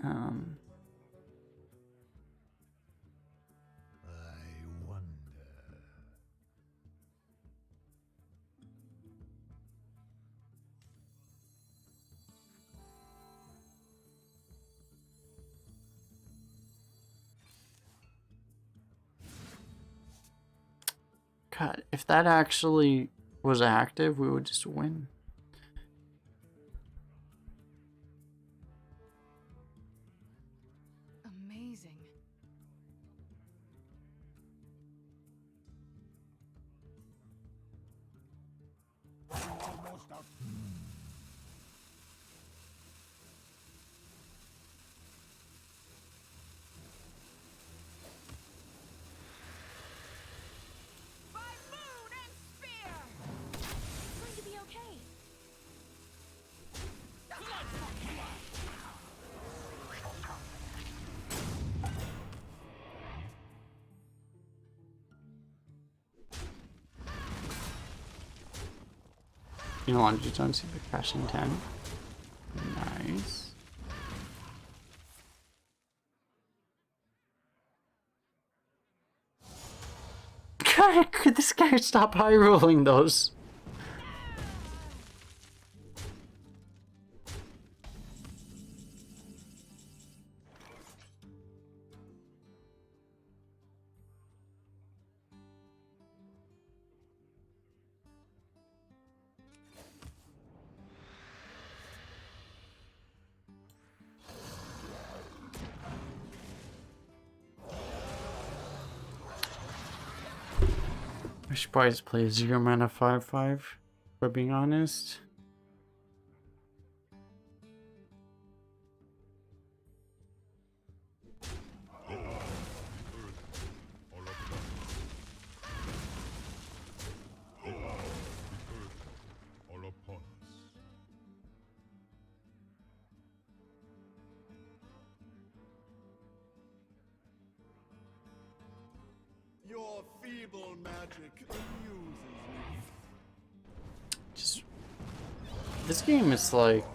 I wonder. God, if that actually was active, we would just win. Amazing. Almost out. By moon and spear! It's going to be okay. You know, on G-Zone, see the crashing 10. Nice. God, could this guy stop high rolling those? I should probably just play 0 mana 5/5, if we're being honest. All upon us. Your feeble magic amuses me. Just this game is like,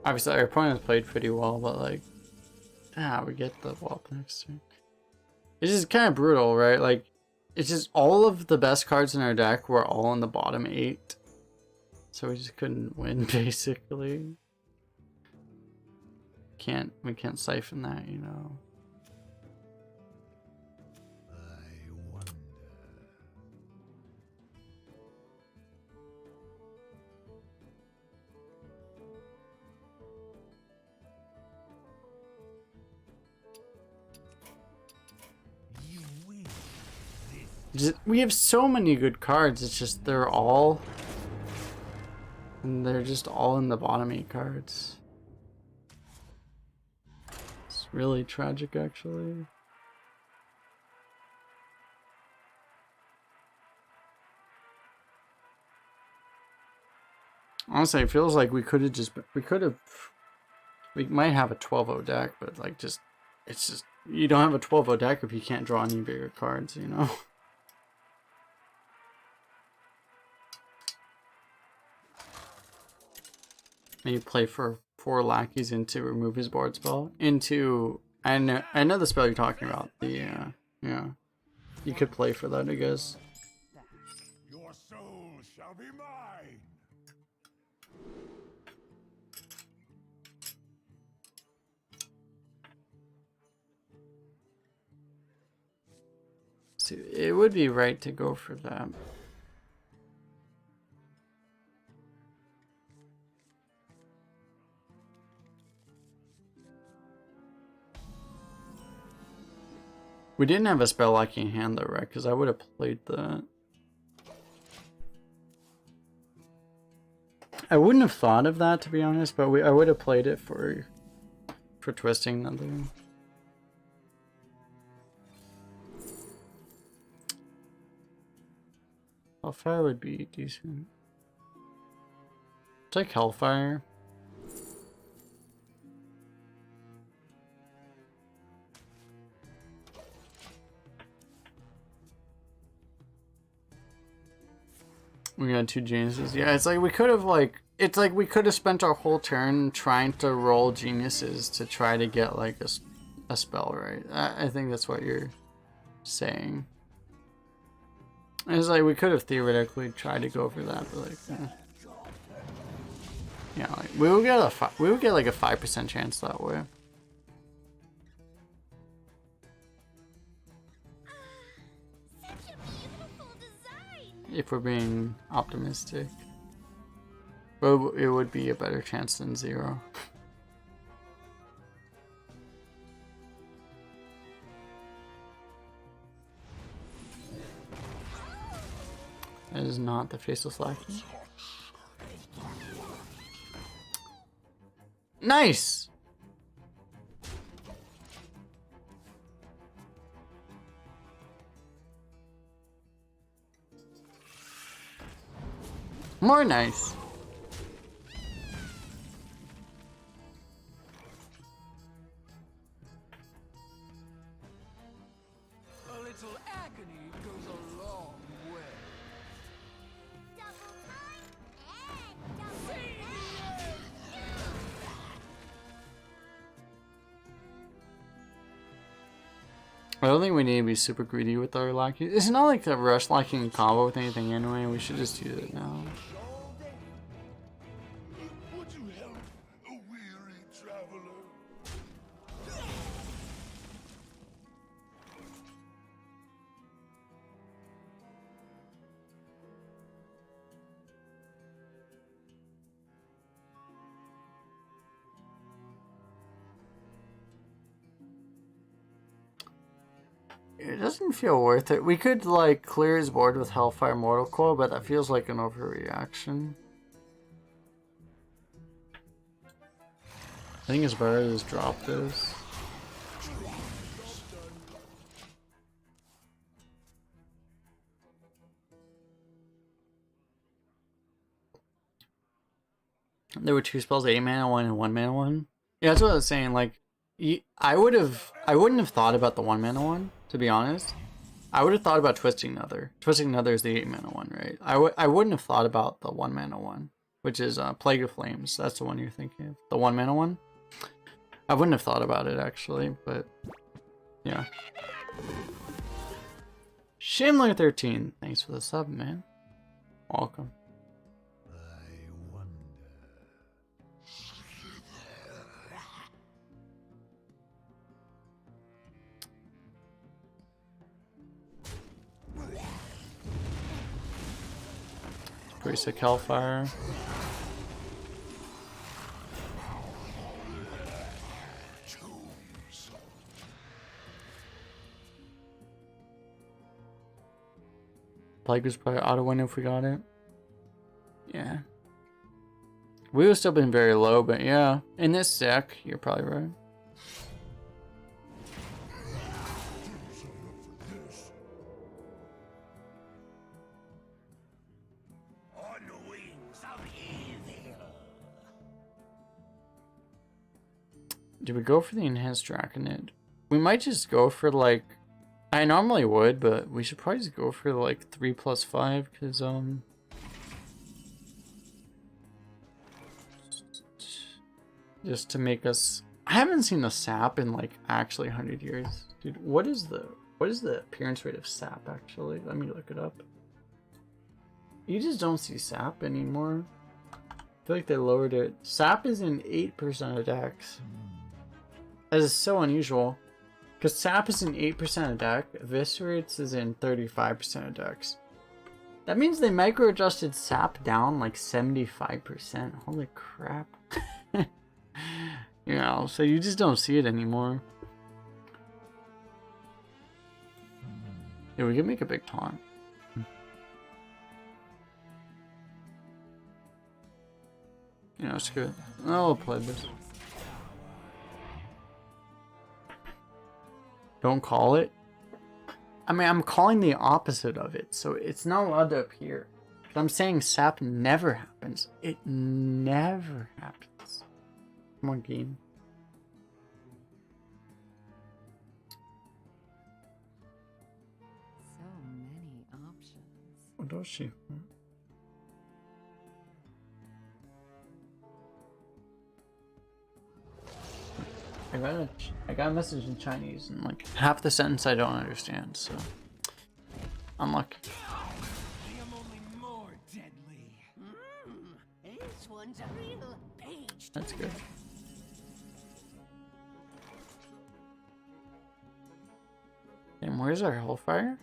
obviously our opponent has played pretty well, but like, we get the wall next turn. It's just kind of brutal, right? Like, it's just all of the best cards in our deck were all in the bottom 8, so we just couldn't win basically. We can't siphon that, you know. I wonder. You win. We have so many good cards, it's just they're all just all in the bottom 8 cards. It's really tragic actually. Honestly, it feels like we might have a 12-0 deck, but like it's just, you don't have a 12-0 deck if you can't draw any bigger cards, you know? Maybe play for 4 lackeys into remove his board spell. Into, I know the spell you're talking about. The, yeah. You could play for that, I guess. Your soul shall be mine. It would be right to go for that. We didn't have a spell locking hand though, right? Because I would have played that. I wouldn't have thought of that, to be honest, but I would have played it for twisting another. Hellfire would be decent. Take Hellfire. We got 2 geniuses. Yeah, it's like we could have we could have spent our whole turn trying to roll geniuses to try to get like a spell right. I think that's what you're saying. It's like we could have theoretically tried to go for that, but like, yeah, like we would get like a 5% chance that way. Such a beautiful design. If we're being optimistic. But it would be a better chance than 0. That is not the faceless lackey. Nice! More nice. A little agony goes a long way. Double time and double back. I don't think we need to be super greedy with our locking. It's not like a rush locking combo with anything anyway. We should just use it now. Would you help a weary traveler? It doesn't feel worth it. We could like clear his board with Hellfire Mortal Coil, but that feels like an overreaction. I think it's better to just drop this. There were 2 spells, 8 mana one and 1 mana one. Yeah, that's what I was saying. Like, I wouldn't have thought about the 1 mana one, to be honest. I would have thought about Twisting Another. Twisting Another is the 8 mana one, right? I wouldn't have thought about the 1 mana one, which is Plague of Flames. That's the one you're thinking of. The 1 mana one. I wouldn't have thought about it actually, but yeah. Shimler13, thanks for the sub, man. Welcome. Pretty sick Hellfire. Plague was probably auto win if we got it. Yeah. We would have still been very low, but yeah. In this deck, you're probably right. Do we go for the enhanced Draconid? We might just go for like, I normally would, but we should probably just go for like 3+5 because just to make us. I haven't seen a sap in like actually 100 years, dude. What is the appearance rate of sap actually? Let me look it up. You just don't see sap anymore. I feel like they lowered it. Sap is in 8% of decks. That is so unusual. Because Sap is in 8% of deck, Eviscerates is in 35% of decks. That means they micro adjusted Sap down like 75%. Holy crap. You know, so you just don't see it anymore. Yeah, we can make a big taunt. You know, screw it. I'll play this. Don't call it. I mean, I'm calling the opposite of it, so it's not allowed to appear. But I'm saying Sap never happens. It never happens. Come on, game. So many options. What does she? I got a message in Chinese and like half the sentence I don't understand, so unlucky. I am only more deadly. This one's a real page. That's good. And where's our Hellfire?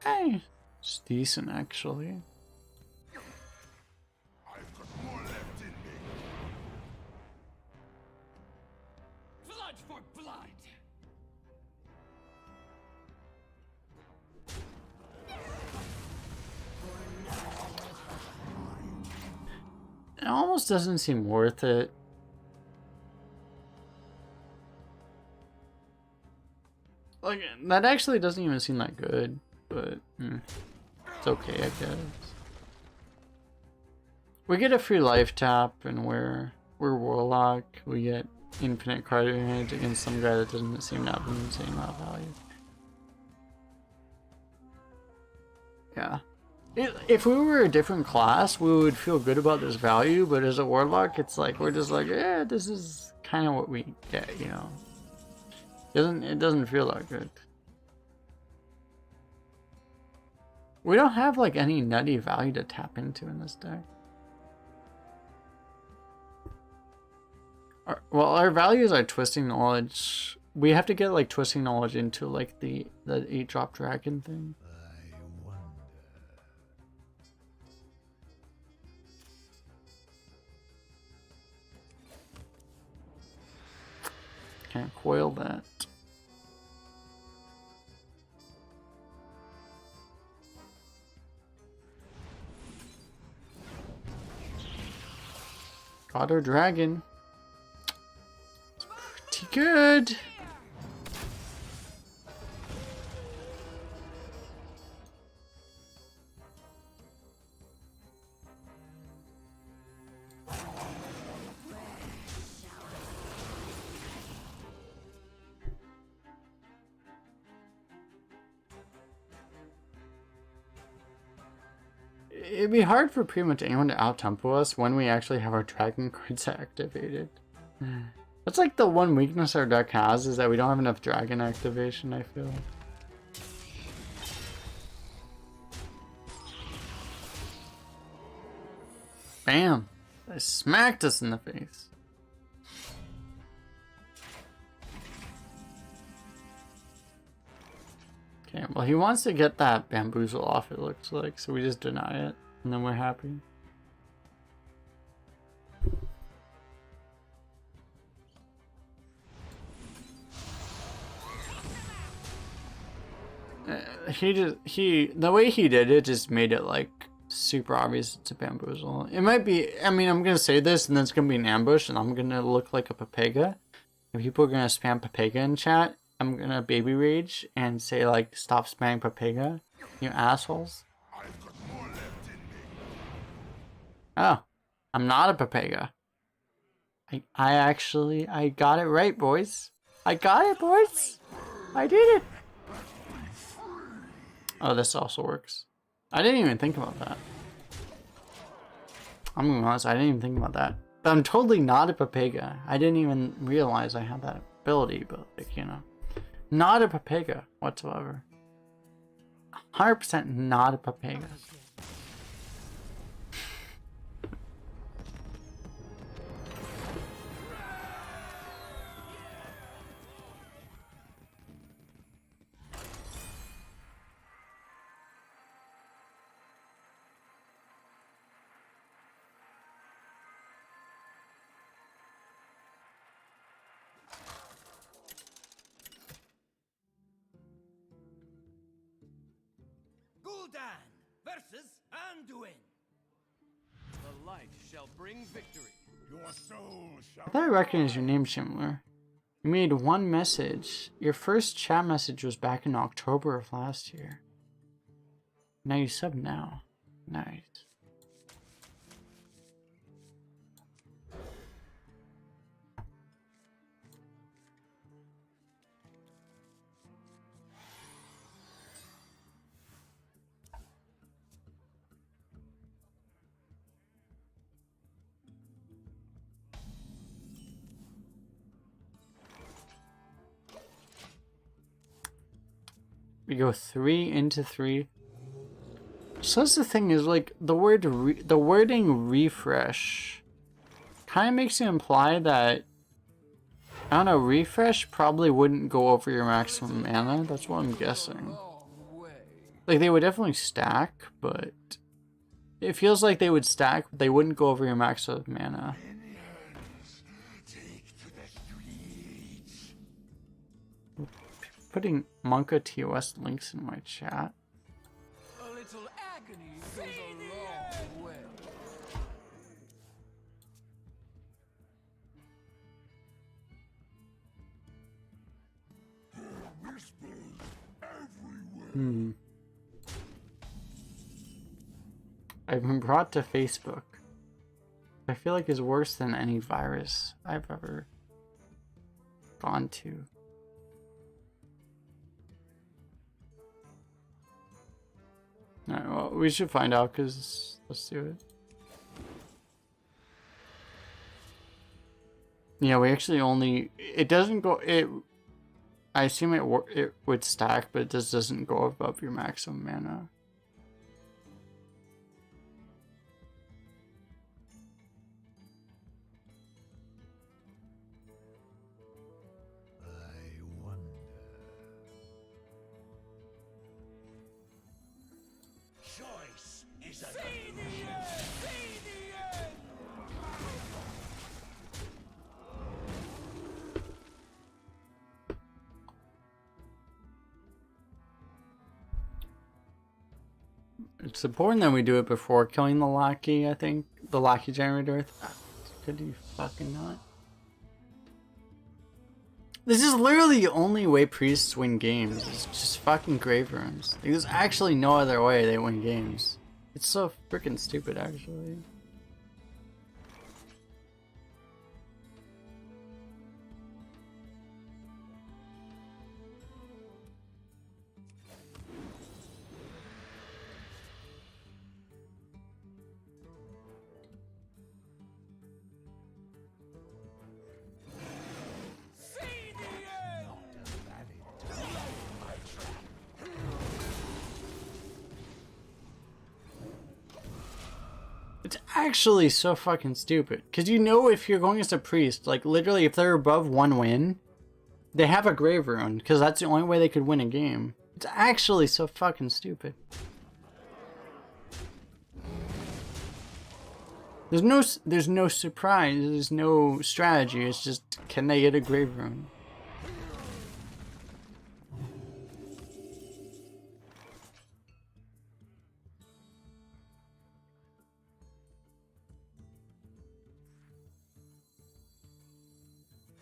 Hey, it's decent actually. I've got more left in me. Blood for blood. It almost doesn't seem worth it. Like, that actually doesn't even seem that good, but it's okay, I guess. We get a free life tap, and we're Warlock. We get infinite card advantage against some guy that doesn't seem to have an insane amount of value. Yeah. If we were a different class, we would feel good about this value, but as a Warlock, it's like, we're just like, yeah, this is kind of what we get, you know? It doesn't feel that good. We don't have like any nutty value to tap into in this deck. Our values are Twisting Knowledge. We have to get like Twisting Knowledge into like the 8-drop dragon thing. I wonder. Can't coil that. Got our dragon. It's pretty good. It'd be hard for pretty much anyone to out-tempo us when we actually have our dragon cards activated. That's like the one weakness our deck has, is that we don't have enough dragon activation, I feel. Bam! They smacked us in the face. Okay, well he wants to get that bamboozle off, it looks like, so we just deny it, and then we're happy. The way he did it just made it like super obvious it's a bamboozle. It might be, I mean, I'm gonna say this and then it's gonna be an ambush and I'm gonna look like a Papega. And people are gonna spam Papega in chat. I'm gonna baby rage and say like, stop spamming Papega, you assholes. I've got more left in me. Oh, I'm not a Papega. I got it right, boys. I got it, boys. I did it. Oh, this also works. I didn't even think about that. I'm gonna be honest, I didn't even think about that. But I'm totally not a Papega. I didn't even realize I had that ability, but like, you know. Not a Papega whatsoever. 100% not a Papega. Gul'dan versus Anduin. The light shall bring victory. Your soul shall. I thought I recognized your name, Shimler. You made one message. Your first chat message was back in October of last year. Now you sub now. Nice. We go 3 into 3. So that's the thing is like the wording refresh kind of makes it imply that I don't know, refresh probably wouldn't go over your maximum mana. That's what I'm guessing. Long way. Like they would definitely stack, but it feels like they would stack, but they wouldn't go over your maximum mana. Take to the streets. Putting Monka TOS links in my chat. A little agony goes a long way. Whispers everywhere. Hmm. I've been brought to Facebook. I feel like it's worse than any virus I've ever gone to. Alright, well, we should find out because let's do it. Yeah, we actually only, it doesn't go, I assume it would stack, but it just doesn't go above your maximum mana. I wonder. Choice is a It's important that we do it before killing the Lackey, I think. The Lackey generator. Could you fucking not? This is literally the only way priests win games. It's just fucking grave rooms. Like, there's actually no other way they win games. It's so freaking stupid, actually. It's actually so fucking stupid. Because you know if you're going as a priest, like literally if they're above 1 win, they have a grave rune. Because that's the only way they could win a game. It's actually so fucking stupid. There's no surprise, there's no strategy, it's just can they get a grave rune?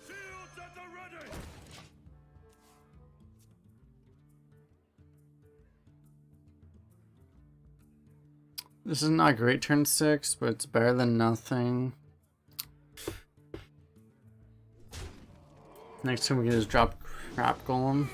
Shields at the ready. This is not great turn 6, but it's better than nothing. Next time we can just drop crap golem.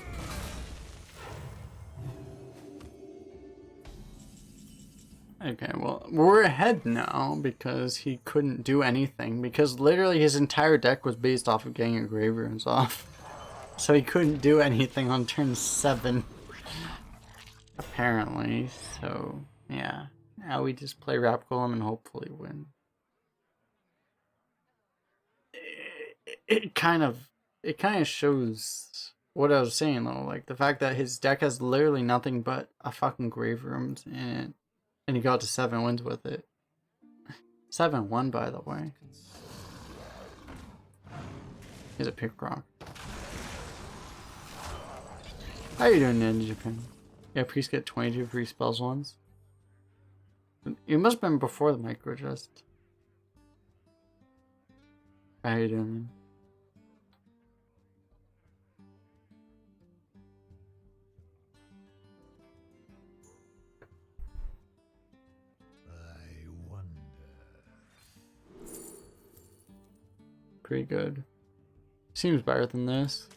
Okay, well, we're ahead now because he couldn't do anything because literally his entire deck was based off of getting a grave runes off. So he couldn't do anything on turn 7. Apparently, so yeah. Now we just play Rap Golem and hopefully win. It kind of shows what I was saying though, like the fact that his deck has literally nothing but a fucking grave rooms in it, and he got to 7 wins with it. 7-1 by the way. He's a pick rock. How you doing, Ninja Japan? Yeah, priest get 22 free spells once. It must have been before the micro adjust. How you doing? I wonder. Pretty good. Seems better than this.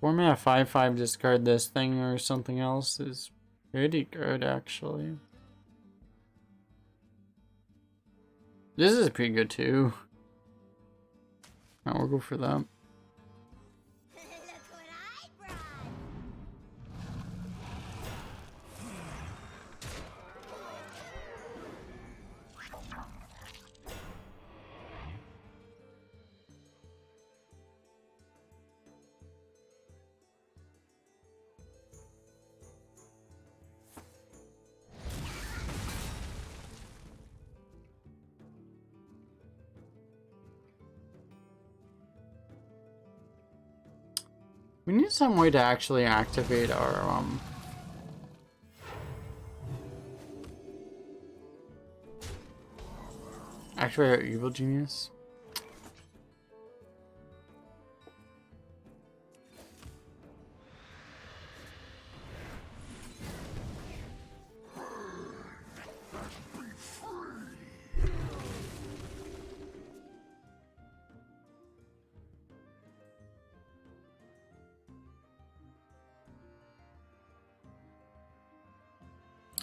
Format 5/5 discard this thing or something else is pretty good actually. This is pretty good too. We'll go for that. Look what I brought! We need some way to actually activate our activate our evil genius.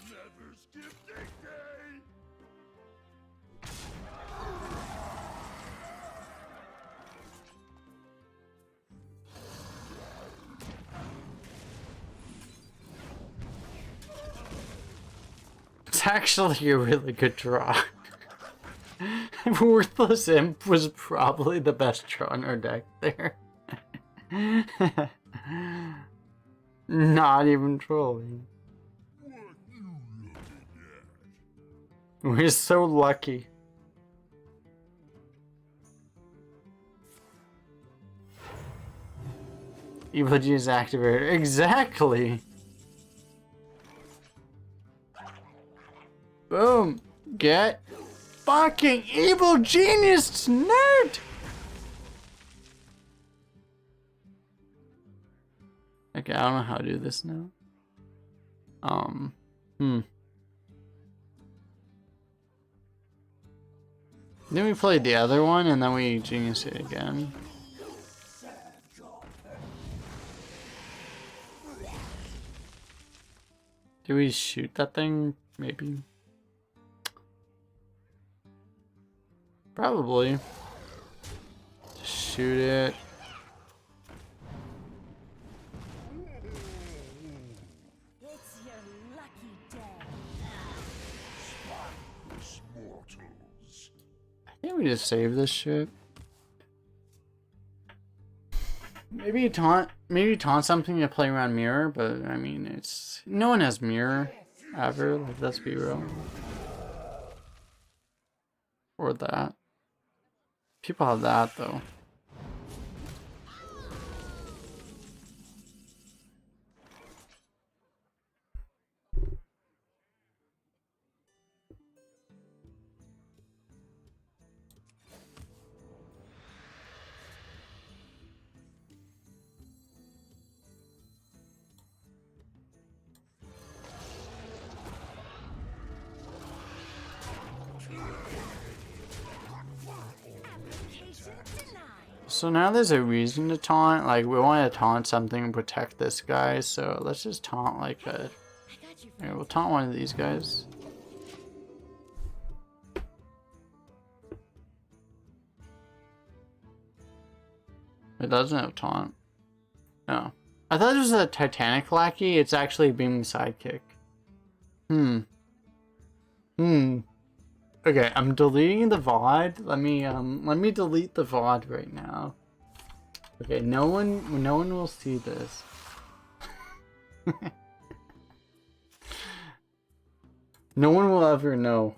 Never skip dig day! It's actually a really good draw. Worthless Imp was probably the best draw in our deck there. Not even trolling. What you looking at? We're so lucky. Evil Genius activator. Exactly. Boom. Get fucking Evil Genius, nerd. Okay, I don't know how to do this now. Then we played the other one and then we genius it again. Do we shoot that thing? Maybe. Probably. Just shoot it. It's your lucky day. Spineless mortals. I think we just save this shit. Maybe taunt something to play around mirror, but I mean it's no one has mirror ever, like, let's be real. Or that. People have that though. So now there's a reason to taunt. Like, we want to taunt something and protect this guy. So let's just taunt like a... I got you, Here, friend. we'll taunt one of these guys. It doesn't have taunt. No. I thought it was a Titanic lackey. It's actually being sidekick. Okay, I'm deleting the VOD. Let me delete the VOD right now. Okay, no one will see this. No one will ever know.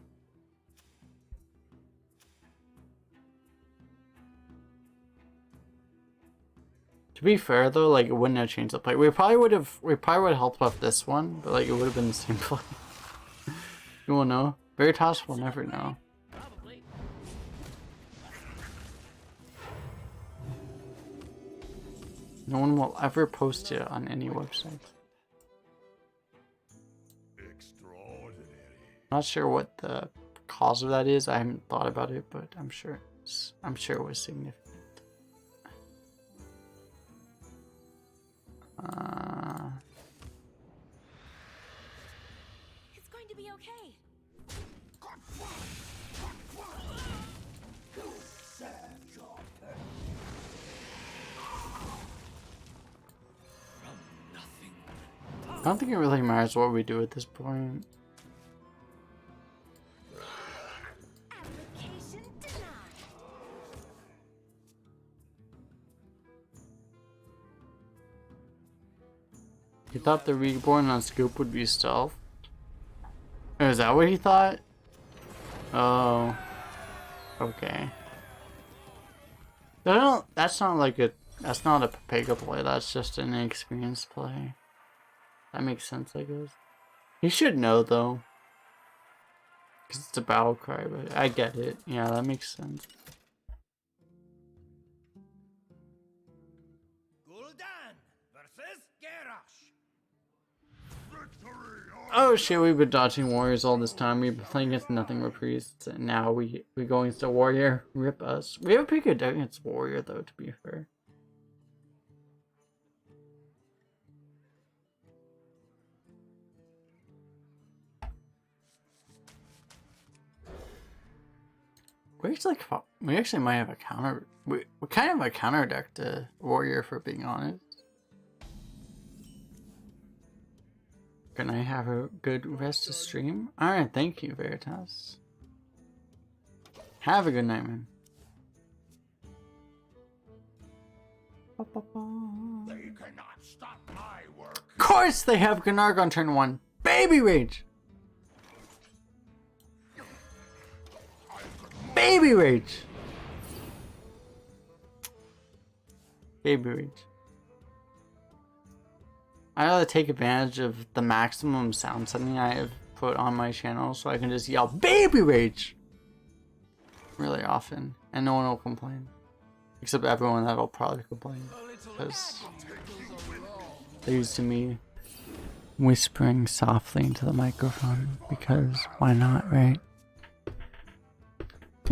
To be fair though, like it wouldn't have changed the play. We probably would have helped off this one, but like it would have been the same play. You won't know. Veritas will never know. Probably. No one will ever post it on any website. Extraordinary. Not sure what the cause of that is. I haven't thought about it, but I'm sure it was significant. It's going to be okay. I don't think it really matters what we do at this point. Application denied. He thought the reborn on Scoop would be stealth. Oh, is that what he thought? Oh. Okay. That's not like a... That's not a Pega play, that's just an inexperienced play. That makes sense, I guess. He should know, though. Because it's a battle cry, but I get it. Yeah, that makes sense. Gul'dan versus Garrosh. Victory! Oh shit, we've been dodging warriors all this time. We've been playing against nothing but priests, and now we go against a warrior. Rip us. We have a pretty good deck against warrior, though, to be fair. We actually might have a counter. We kind of have a counter deck to warrior, for being honest. Can I have a good rest of stream? Alright, thank you, Veritas. Have a good night, man. They cannot stop my work. Of course they have Gnarg on turn 1. Baby Rage! Baby Rage! Baby Rage. I gotta take advantage of the maximum sound setting I have put on my channel so I can just yell Baby Rage really often and no one will complain. Except everyone that'll probably complain. Because they're used to me whispering softly into the microphone. Because why not, right?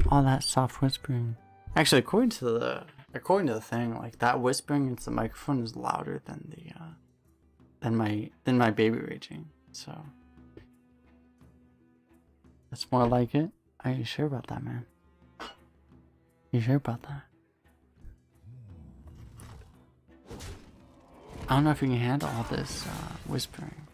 All that soft whispering. Actually, according to the thing, like that whispering into the microphone is louder than the than my baby raging. So that's more like it. Are you sure about that, man? You sure about that? I don't know if you can handle all this whispering.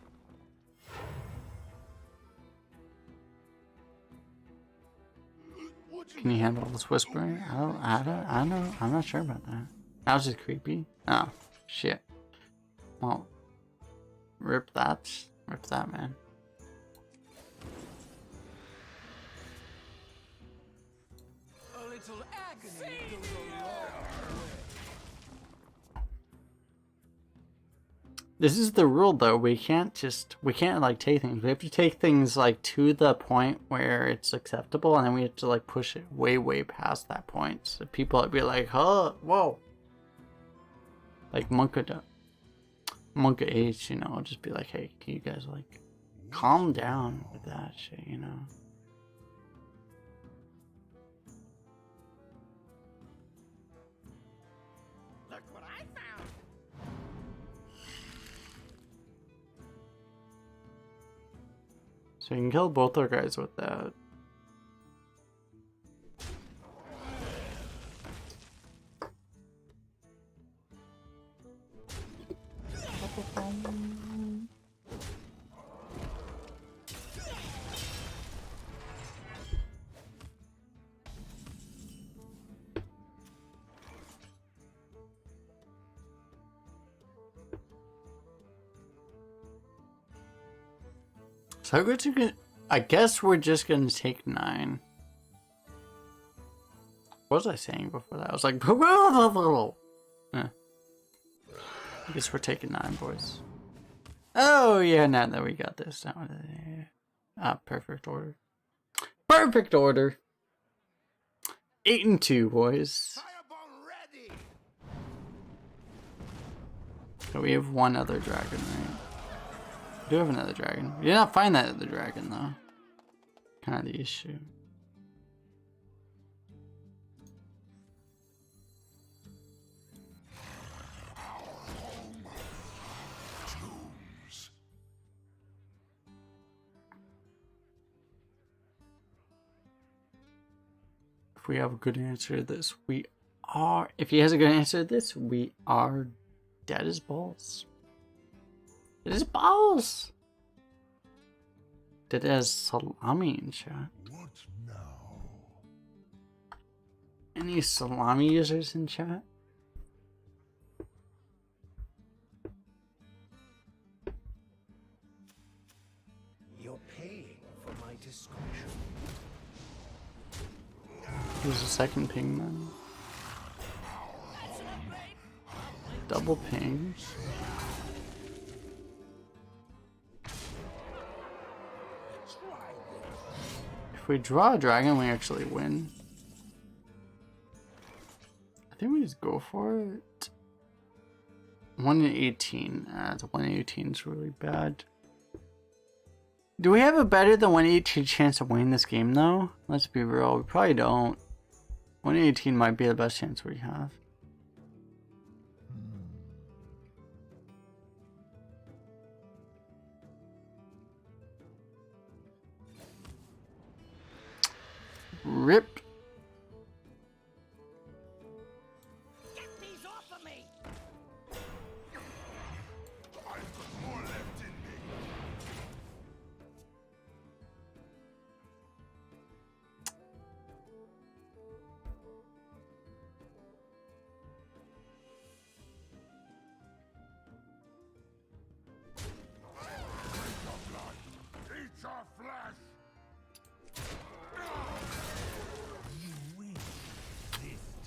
Can you handle all this whispering? I don't know. I'm not sure about that. That was just creepy. Oh, shit. Well, rip that, man. A little agony goes a long way. This is the rule, though. We can't like take things. We have to take things like to the point where it's acceptable, and then we have to like push it way past that point. So people would be like, "Huh, whoa!" Like Monka H, you know, just be like, "Hey, can you guys like calm down with that shit?" You know. So you can kill both our guys with that. So I guess we're just gonna take 9. What was I saying before that? I was like, yeah. I guess we're taking 9, boys. Oh yeah, now that we got this down. Perfect order. Perfect order. 8 and 2, boys. Fireball ready! So we have one other dragon, right? We do have another dragon. We did not find that other dragon though. Kind of the issue. If we have a good answer to this, we are. If he has a good answer to this, we are dead as balls. Dead as balls. Dead as salami in chat. What now? Any salami users in chat? You're paying for my discretion. There's a second ping then. Double ping. If we draw a dragon, we actually win. I think we just go for it. 1 in 18. The 1 in 18 is really bad. Do we have a better than 1 in 18 chance of winning this game though? Let's be real, we probably don't. 1 in 18 might be the best chance we have. Rip. Get these off of me! I've got more left in me. Eat your flesh!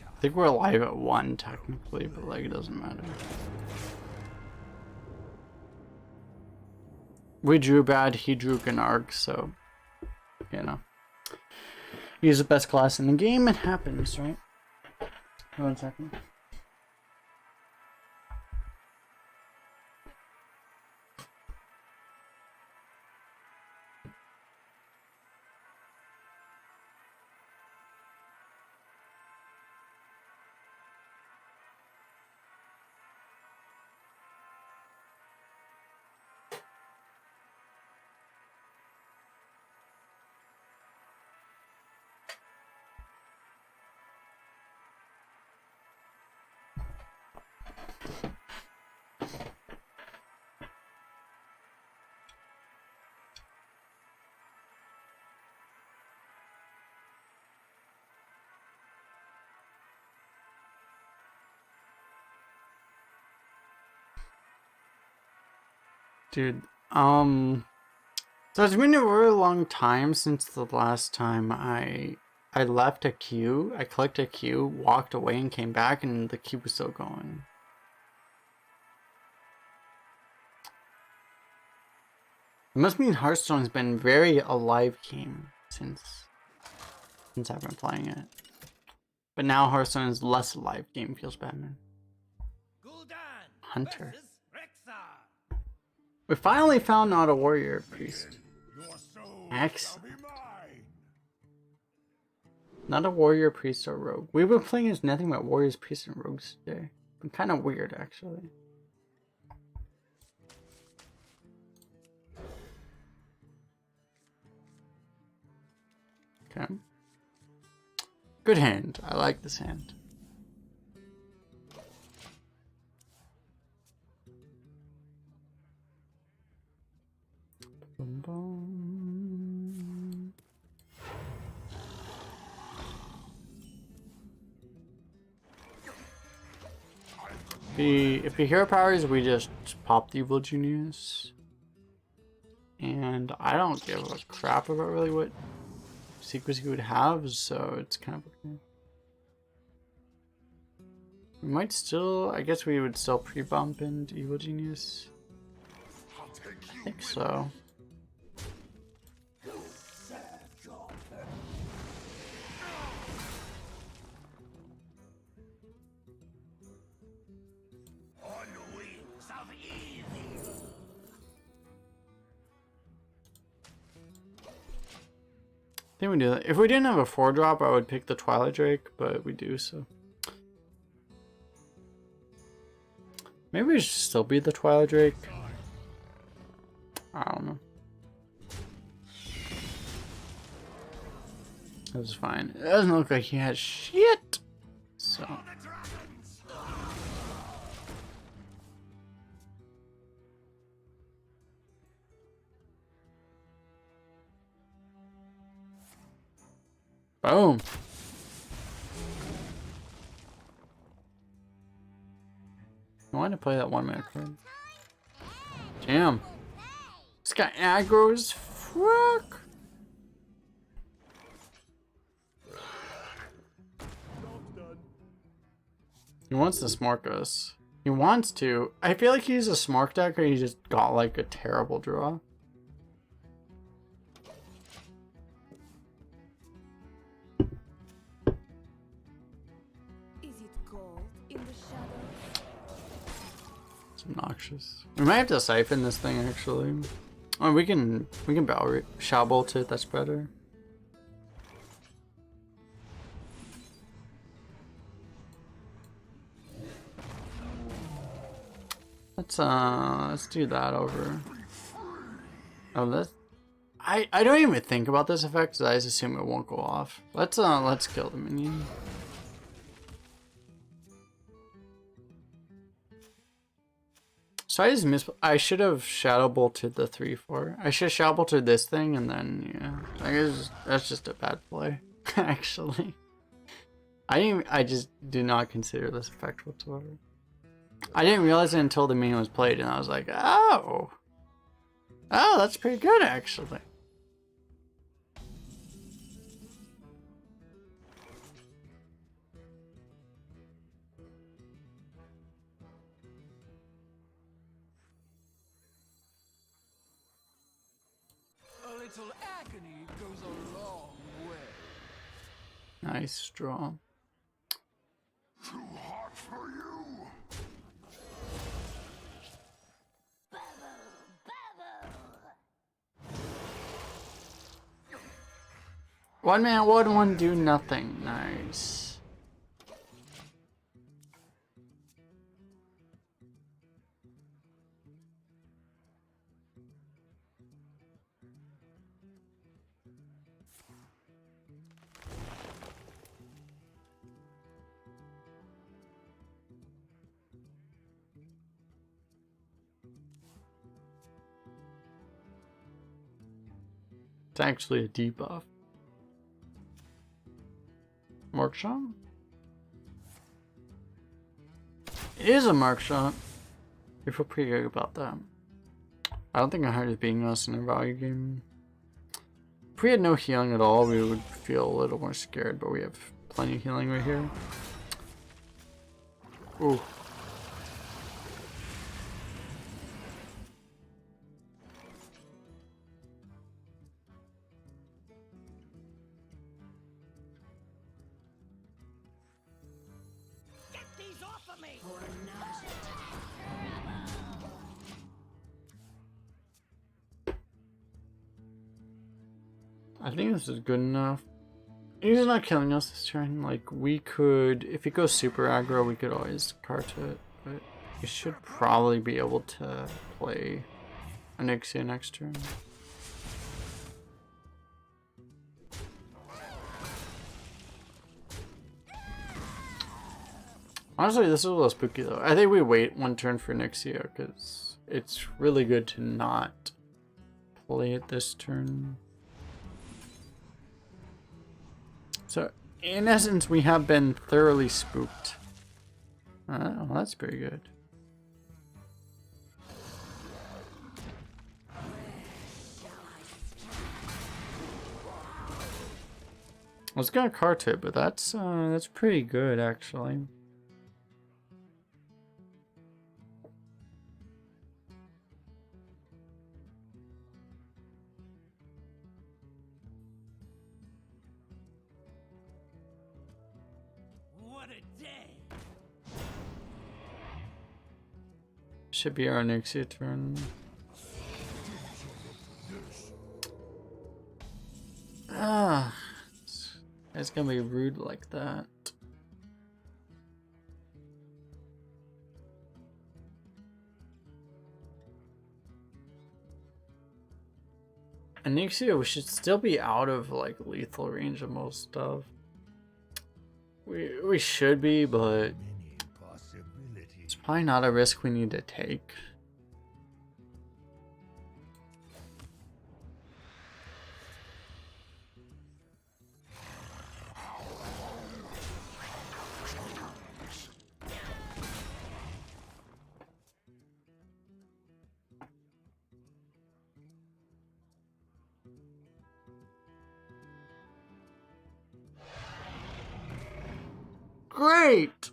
I think we're alive at 1 technically, but like it doesn't matter. We drew bad, he drew Gnarg, so you know. He's the best class in the game, it happens, right? 1 second. Dude, so it's been a really long time since the last time I left a queue. I collected a queue, walked away, and came back, and the queue was still going. It must mean Hearthstone's been very alive game since I've been playing it. But now Hearthstone is less alive game, feels bad, man. Hunter. We finally found not a warrior priest. Excellent. Not a warrior priest or rogue. We've been playing as nothing but warriors, priests, and rogues today. Been kind of weird, actually. Okay. Good hand. I like this hand. Boom, boom. If the hero powers, we just pop the Evil Genius. And I don't give a crap about really what sequence he would have, so it's kind of okay. We might still, I guess we would still pre-bump into Evil Genius. I think so. I think we do that. If we didn't have a 4-drop, I would pick the Twilight Drake, but we do, so. Maybe we should still be the Twilight Drake. I don't know. That was fine. It doesn't look like he has shit. So. Boom. I want to play that 1-minute card. Damn. This guy aggro's fuck. He wants to smart us. He wants to. I feel like he's a smart deck or he just got like a terrible draw. Obnoxious. We might have to siphon this thing actually. Oh, we can Shao Bolt it. That's better. Let's do that over. Oh, this. I don't even think about this effect, so I just assume it won't go off. Let's kill the minion. So I just I should have Shadow Bolted the 3/4. I should have Shadow Bolted this thing and then yeah. I guess that's just a bad play, actually. I just do not consider this effect whatsoever. I didn't realize it until the minion was played, and I was like, oh, that's pretty good actually. A little agony goes a long way. Nice draw. Too hot for you. 1 man, 1/1, do nothing. Nice. It's actually a debuff. Mark shot? It is a mark shot. We feel pretty good about that. I don't think I heard it being us in a value game. If we had no healing at all, we would feel a little more scared, but we have plenty of healing right here. Ooh. I think this is good enough. He's not killing us this turn. Like, we could, if he goes super aggro, we could always cart it. But we should probably be able to play Onyxia next turn. Honestly, this is a little spooky though. I think we wait one turn for Nixia because it's really good to not play it this turn. So, in essence, we have been thoroughly spooked. Oh, that's pretty good. I was gonna cart it, but that's pretty good actually. What a day! Should be our Nixia turn. Ah, it's gonna be rude like that. And Nixia, we should still be out of like lethal range of most stuff. We should be, but Many possibilities. it's probably not a risk we need to take. Great!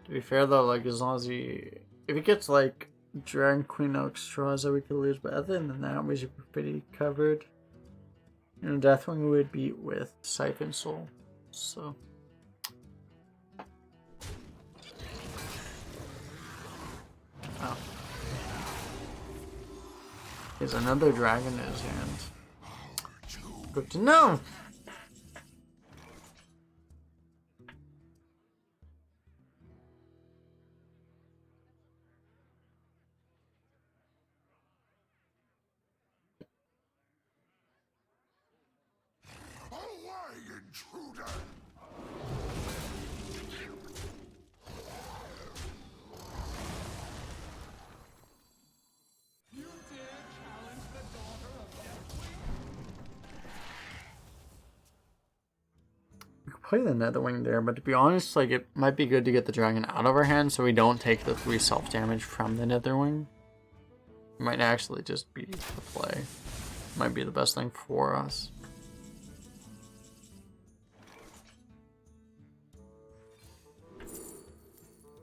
To be fair though, like as long as if he gets like Dragon Queen Extraza, we could lose, but other than that, we should be pretty covered. You know, Deathwing we would beat with Siphon Soul, so. Oh. There's another dragon in his hand. Good to know! Away, intruder! You dare challenge the daughter of Deathwing? We could play the Netherwing there, but to be honest, like it might be good to get the dragon out of our hand so we don't take the 3 self-damage from the Netherwing. It might actually just be the play. Might be the best thing for us.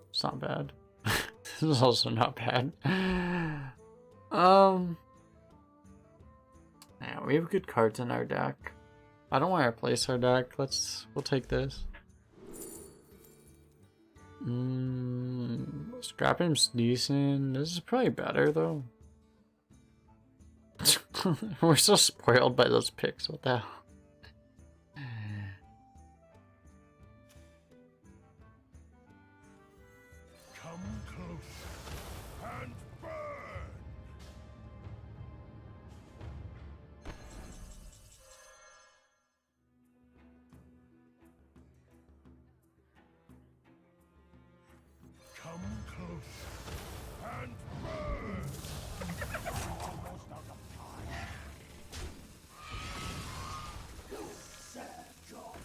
It's not bad. This is also not bad. Yeah, we have good cards in our deck. I don't want to replace our deck. We'll take this. Scrapping's decent. This is probably better though. We're so spoiled by those picks. What the hell? Come close and burn! Come close and burn! Almost out of time. Sad job.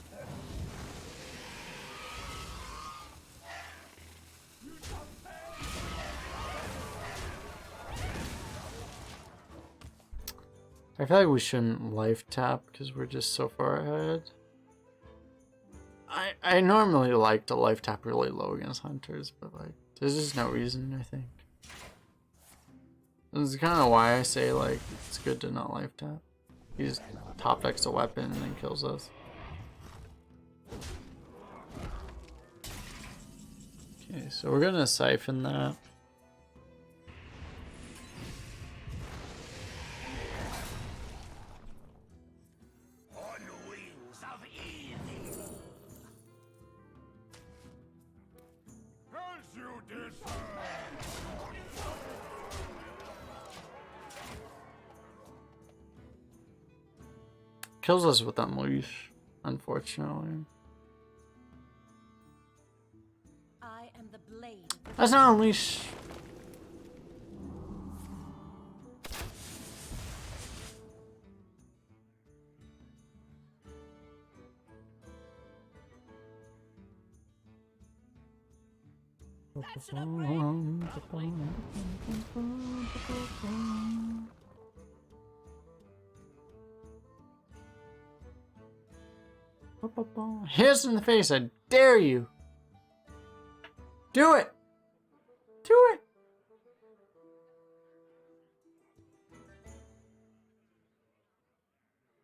I feel like we shouldn't life tap because we're just so far ahead. I normally like to life tap really low against hunters, but like there's just no reason, I think. This is kind of why I say like it's good to not life tap. He just top decks a weapon and then kills us. Okay, so we're gonna siphon that. On wings of evil. As you deserve. Kills us with Unleash, unfortunately. blade of the That's not unleash. That's an upgrade. Hit us in the face, I dare you. Do it. Do it.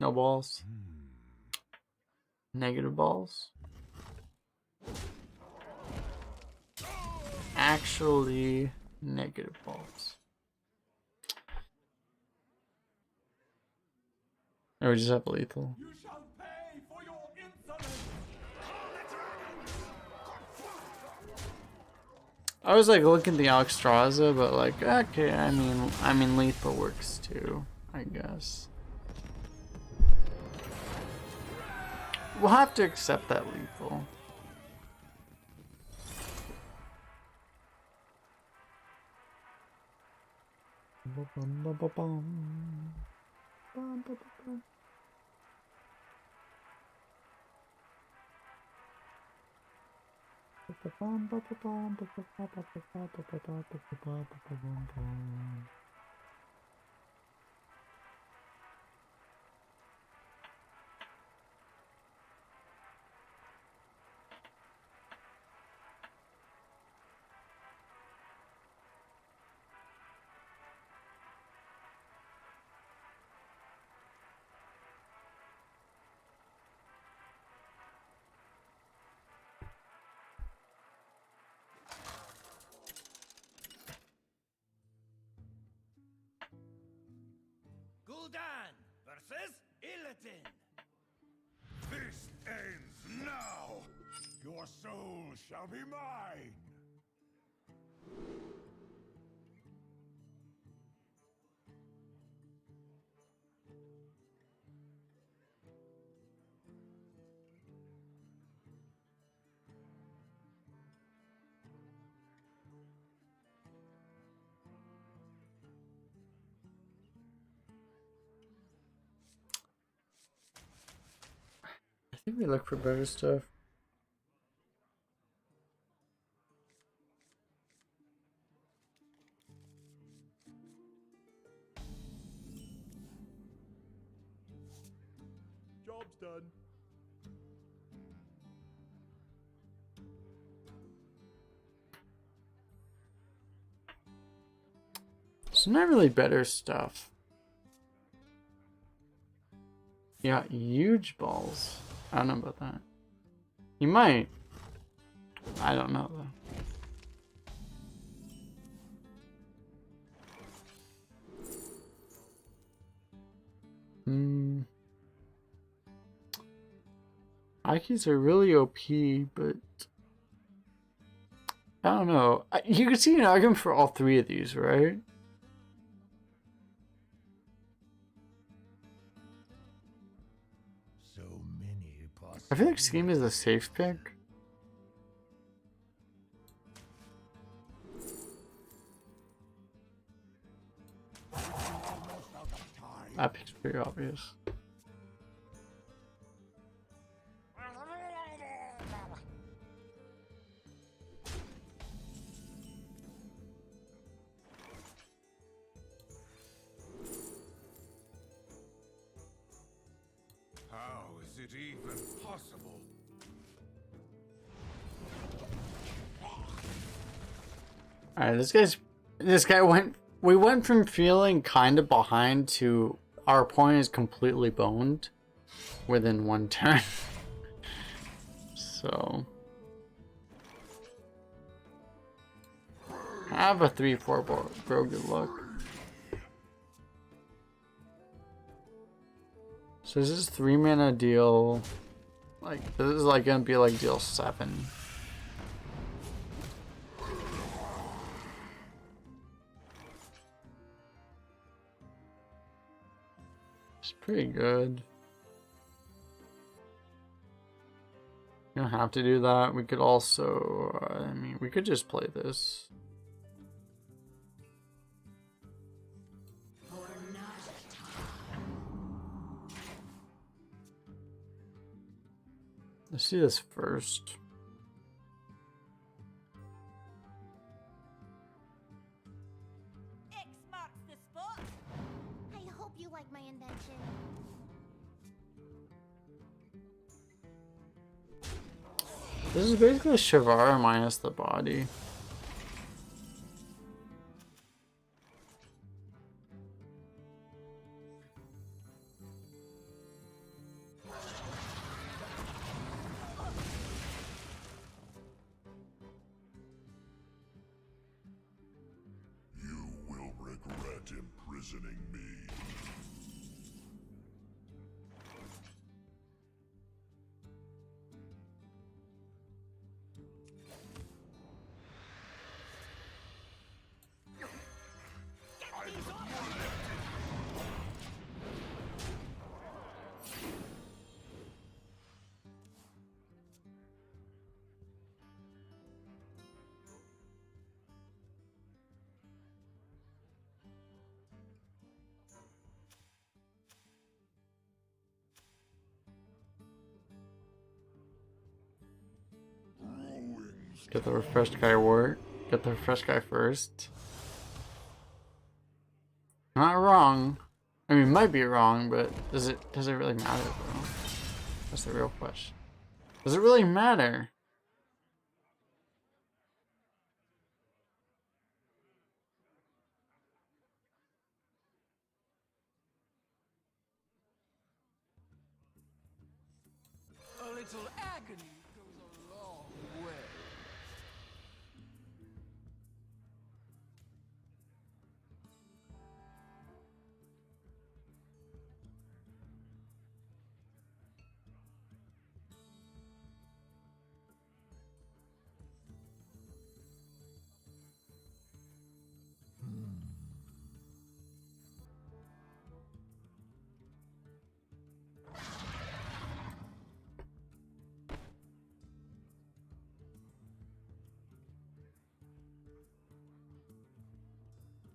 No balls. Negative balls. Actually, negative balls. Or we just have lethal. You shall pay for your insolence! I was like looking at the Alexstrasza, but like, okay, I mean lethal works too, I guess. We'll have to accept that lethal. Gul'dan versus Illidan. This ends now. Your soul shall be mine. I think we look for better stuff. Job's done. It's not really better stuff. Yeah, huge balls. I don't know about that. You might. I don't know though. Ikes are really OP, but I don't know. You could see an argument for all three of these, right? So many possibilities. I feel like Scheme is a safe pick. That pick's pretty obvious. How is it even possible? Alright, this guy we went from feeling kind of behind to our opponent is completely boned within one turn. So have a 3-4 bro, good luck. So this is 3 mana deal. Like this is like gonna be like deal 7. It's pretty good. We don't have to do that. We could also, I mean, we could just play this. Let's do this first. X marks the spot. I hope you like my invention. This is basically Shavara minus the body. You will regret imprisoning me. Get the refreshed guy work. Get the refreshed guy first. Not wrong. I mean, it might be wrong, but does it really matter, bro? That's the real question. Does it really matter? A little agony goes a long way.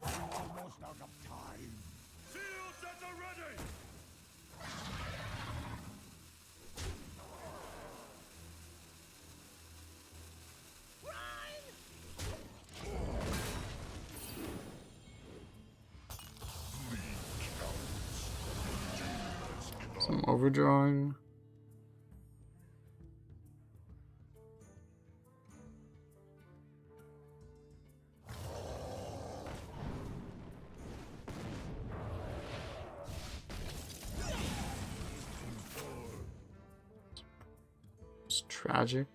Almost out of time. Shields at the ready! Some overdrawing. It's tragic.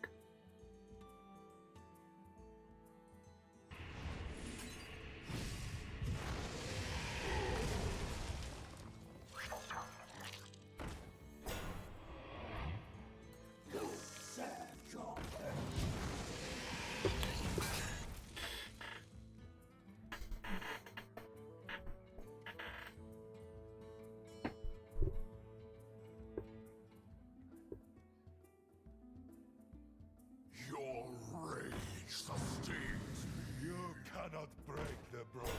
Your rage sustains me. You cannot break the broken.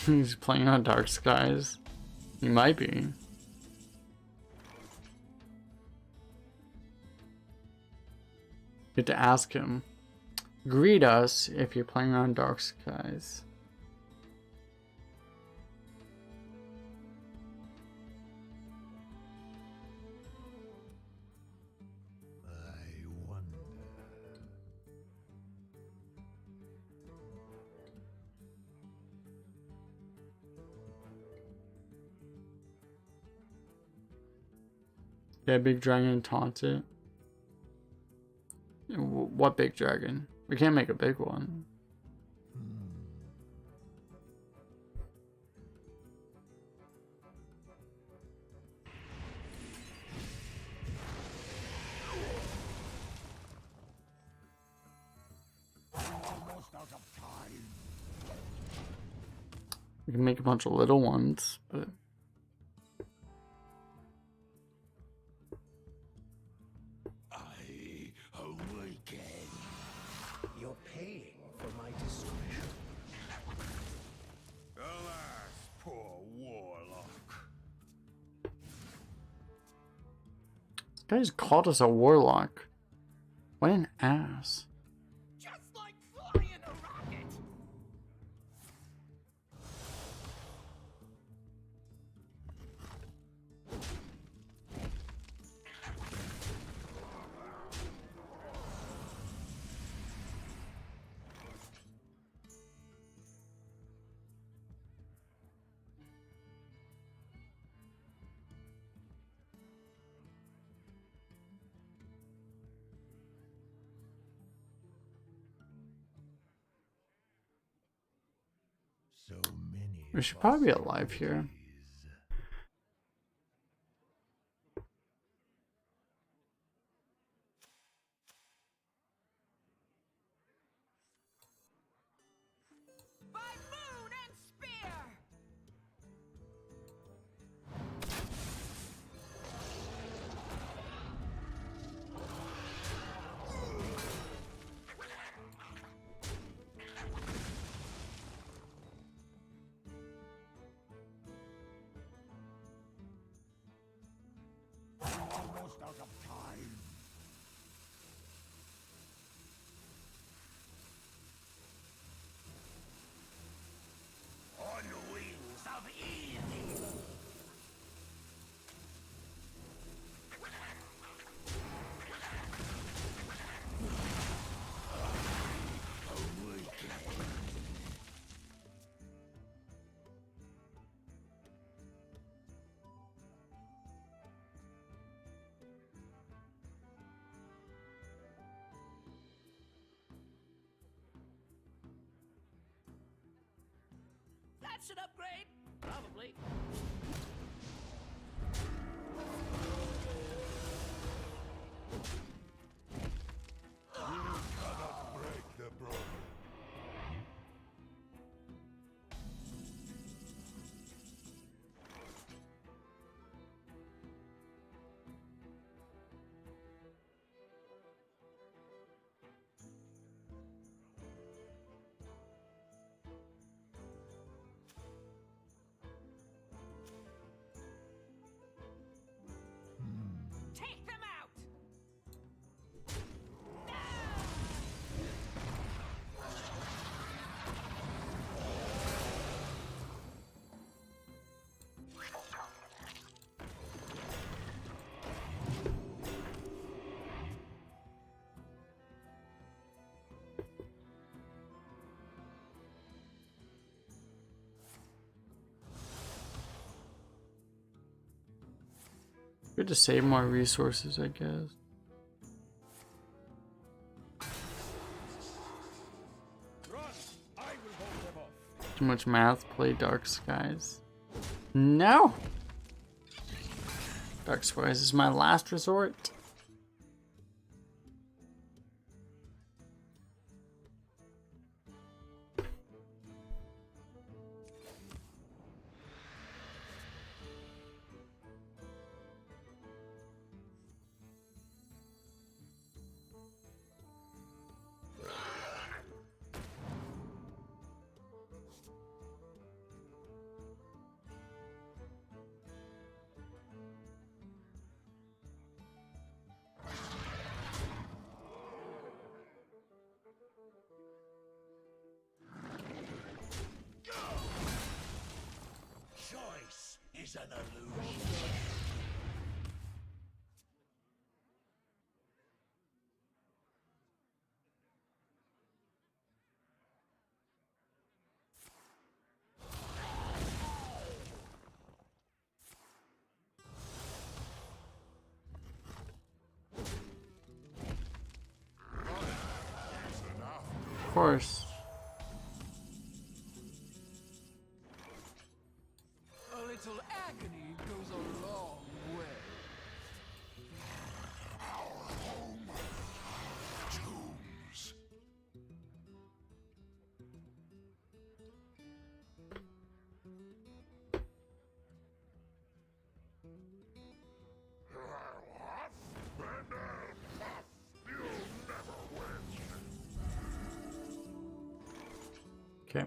He's playing on Dark Skies. He might be. Get to ask him. Greet us if you're playing on Dark Skies. I wonder. Yeah, big dragon taunt it. What big dragon? We can't make a big one. We can make a bunch of little ones, but I awaken. You're paying for my discretion. Alas, poor Warlock. this guy's called us a warlock. What an ass. Just like flying a rocket! So many. We should probably be alive here. By moon and spear! Almost out of time. On wings of evil. That should upgrade! Probably. Cannot break the broken. Take them out! Good to save more resources, I guess. Too much math, play Dark Skies. No! Dark Skies is my last resort. Choice is an illusion. Of course. A little agony goes a long way. Tombs. Okay.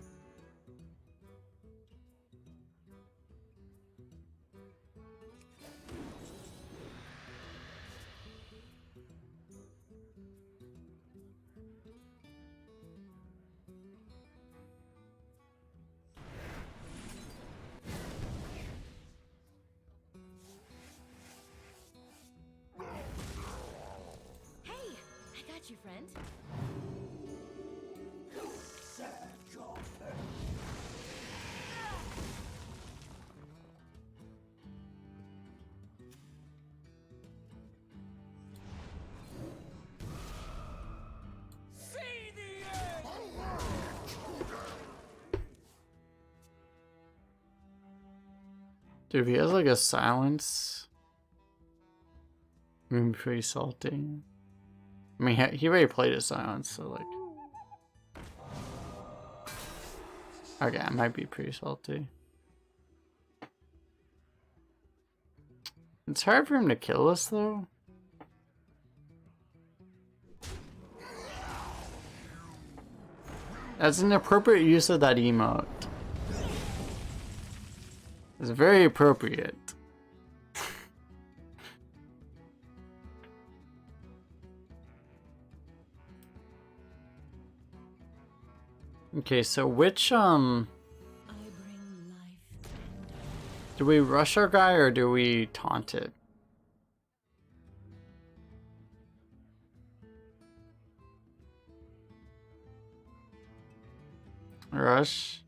Hey, I got you, friend. See the end! Dude, if he has like a silence, I mean, pretty salty. I mean, he already played a silence, so like. Okay, it might be pretty salty. It's hard for him to kill us, though. That's an appropriate use of that emote. It's very appropriate. Okay, so which, I bring life. do we rush our guy or do we taunt it? Rush.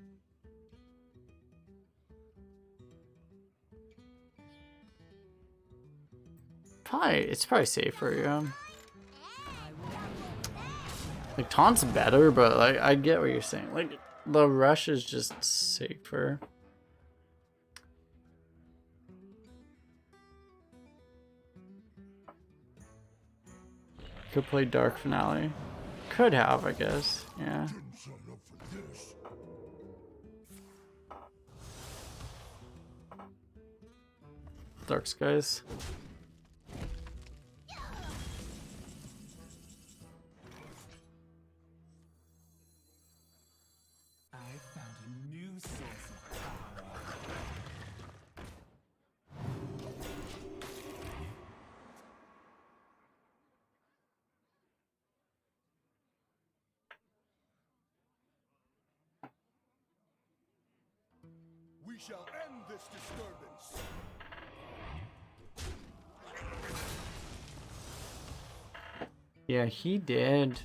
It's probably safer, yeah. Like, taunt's better, but like, I get what you're saying. Like, the rush is just safer. Could play Dark Finale. Could have, I guess. Yeah. Didn't sign up for this. Dark Skies. I found a new source of power. We shall end this disturbance. Yeah, he did.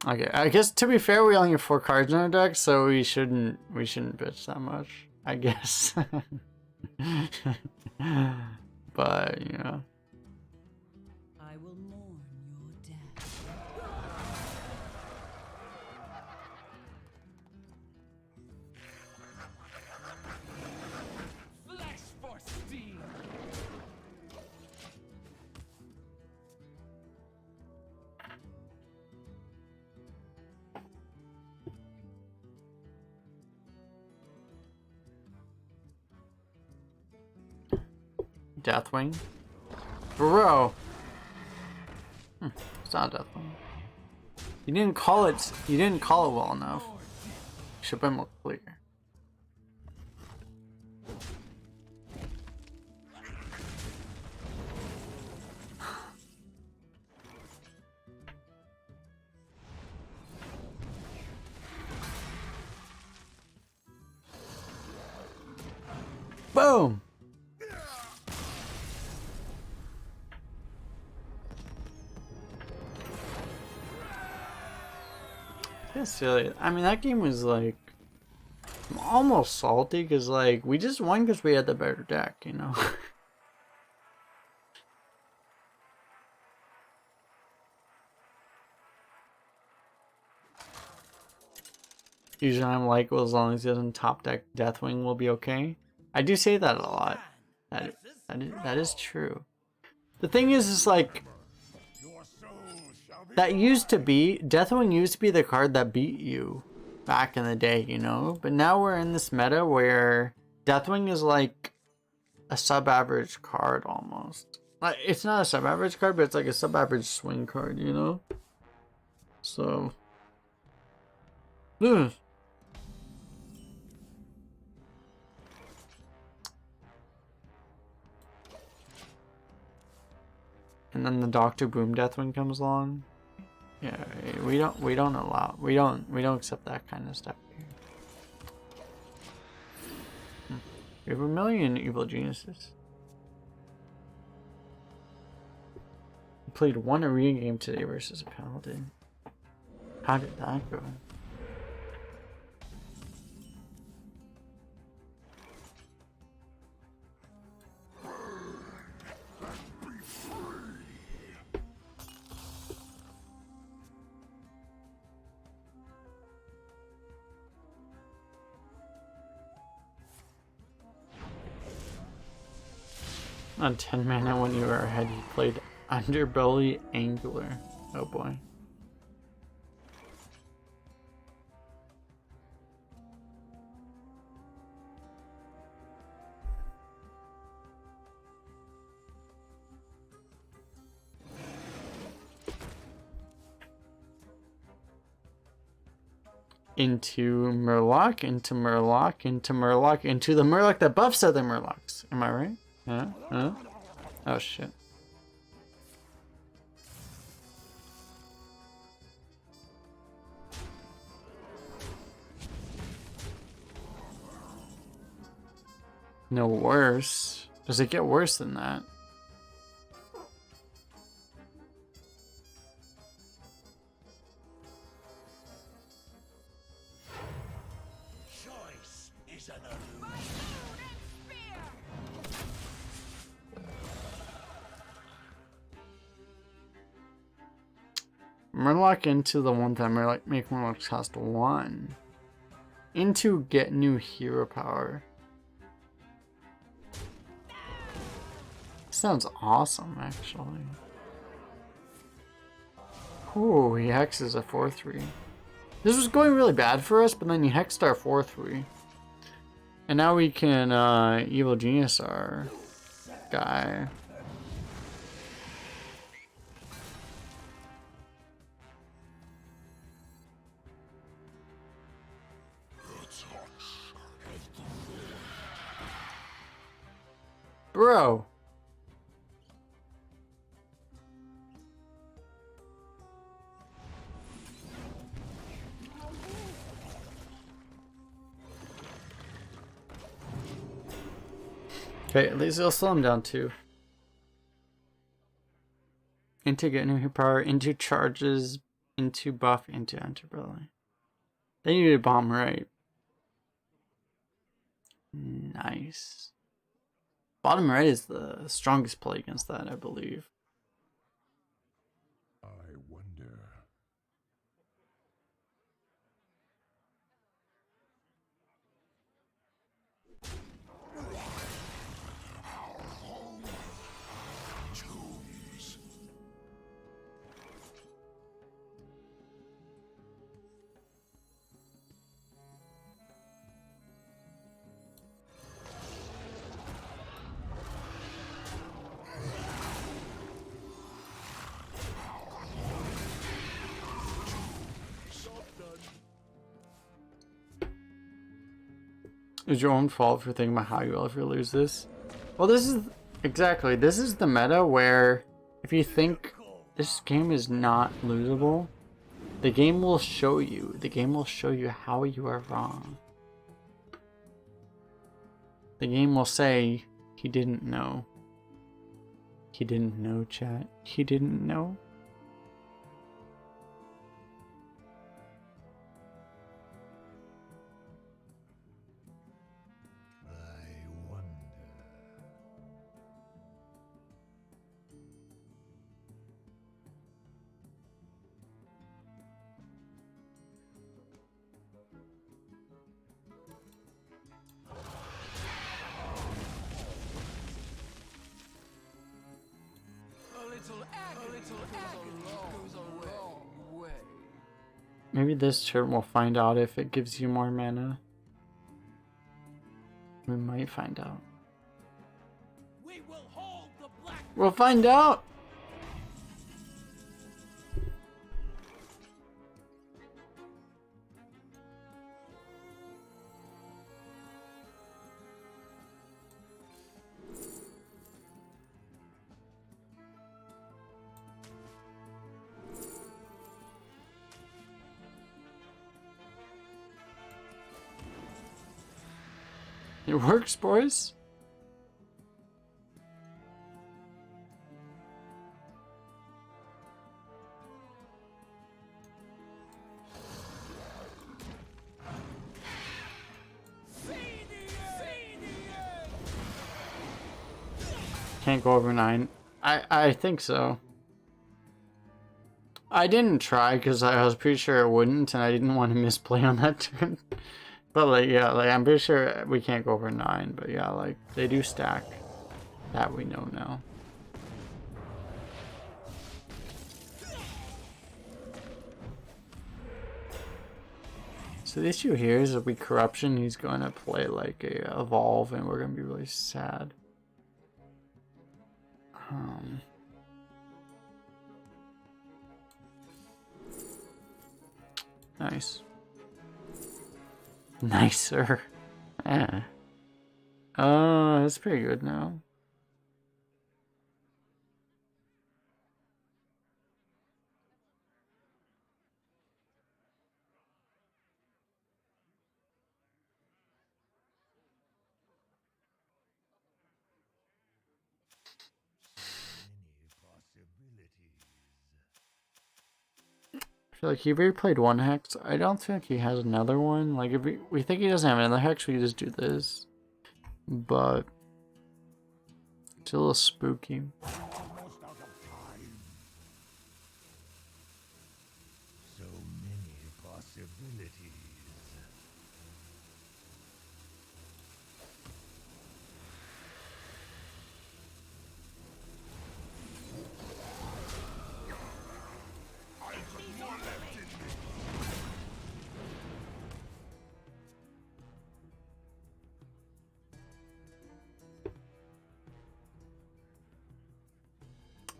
Okay, I guess to be fair, we only have 4 cards in our deck, so we shouldn't bitch that much, I guess. But you know, I will mourn your death. Flesh for steel! Deathwing, bro. It's not Deathwing. You didn't call it. You didn't call it well enough. Should have been more clear. Boom. That's silly. I mean, that game was like almost salty because like we just won because we had the better deck, you know. Usually I'm like, well, as long as he doesn't top deck Deathwing, we'll be okay. I do say that a lot. That is true. The thing is like, Your soul shall be that used to be, Deathwing used to be the card that beat you back in the day, you know? But now we're in this meta where Deathwing is like a sub-average card almost. Like, it's not a sub-average card, but it's like a sub-average swing card, you know? So... ugh. And then the Doctor Boom Deathwing comes along. Yeah, we don't accept that kind of stuff here. We have a million evil geniuses. We played one arena game today versus a paladin. How did that go? On 10 mana when you were ahead, you played Underbelly Angler. Oh boy. Into Murloc, into Murloc, into Murloc, into the Murloc that buffs other Murlocs. Am I right? Huh? Huh? Oh shit. No worse. Does it get worse than that? choice is an illusion. Murloc into the one time make Murlocs cost 1. Into get new hero power. Sounds awesome, actually. Ooh, he hexes a 4/3. This was going really bad for us, but then he hexed our 4/3. And now we can Evil Genius our guy. Bro. Okay, at least it'll slow him down too. Into get new power, into charges, into buff, into Underbelly. They need to bomb right. Nice. Bottom right is the strongest play against that, I believe. I wonder. Tombs. It's your own fault for thinking about how you will if you lose this. Well, this is exactly, this is the meta where if you think this game is not losable, the game will show you. The game will show you how you are wrong. The game will say, he didn't know. He didn't know, chat. He didn't know. I wonder. little agony goes a long way. Maybe this turn we'll find out if it gives you more mana. We might find out. We will hold the black. We'll find out! It works, boys. Can't go over 9. I think so. I didn't try because I was pretty sure it wouldn't, and I didn't want to misplay on that turn. But like, yeah, like I'm pretty sure we can't go over 9. But yeah, like they do stack. That we know now. So the issue here is if we corruption, he's going to play like a evolve, and we're going to be really sad. Nice. Nicer. Yeah. Oh, that's pretty good now. I feel like he already played one hex. I don't think he has another one. Like if we think he doesn't have another hex, we just do this. But it's a little spooky. Almost out of time. So many possibilities.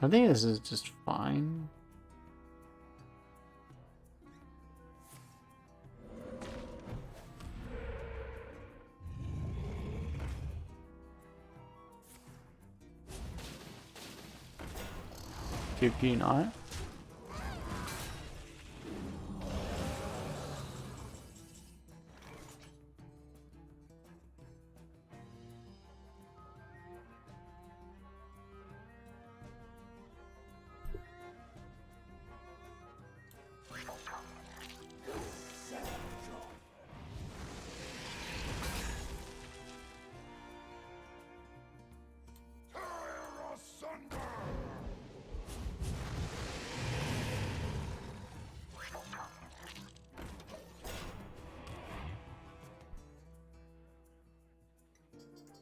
I think this is just fine. QP not.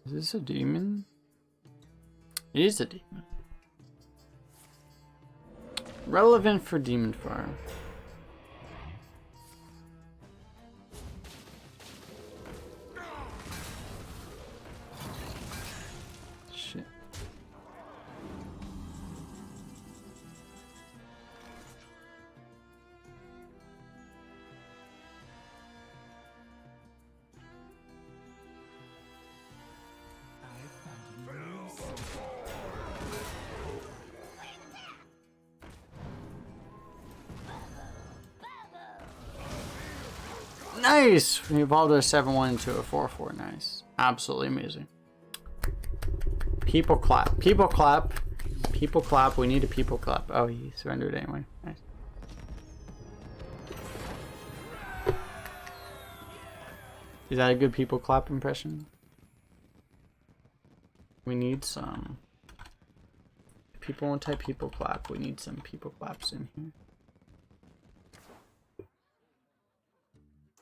Is this a demon? It is a demon. Relevant for demon farm. Shit. Nice! We evolved our 7-1 into a 4-4. Nice. Absolutely amazing. People clap. People clap. People clap. We need a people clap. Oh, he surrendered anyway. Nice. Is that a good people clap impression? We need some. People won't type people clap. We need some people claps in here.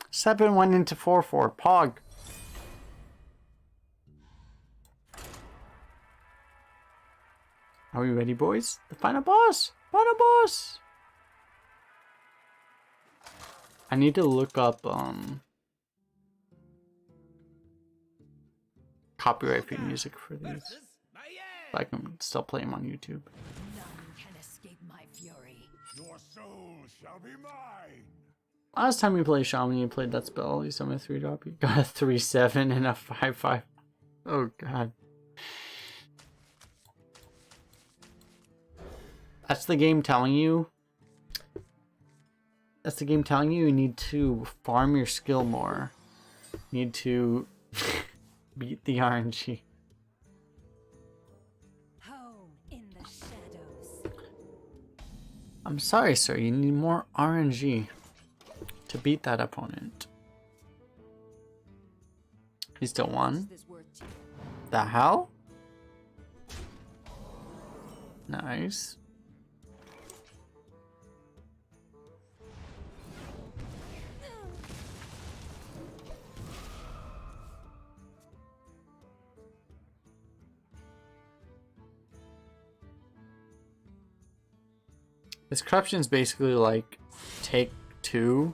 7-1 into 4-4. Pog. Are we ready, boys? The final boss. Final boss! I need to look up copyright free music for these. So I can still play them on YouTube. None can escape my fury. Your soul shall be mine. Last time we played Shaman, you played that spell. You summoned a 3-drop. You got a 3/7 and a 5/5. Oh god. That's the game telling you. That's the game telling you need to farm your skill more. You need to beat the RNG. Home in the shadows. I'm sorry, sir. You need more RNG to beat that opponent. He still won. This worth to you. The hell? Nice. This corruption is basically like take 2,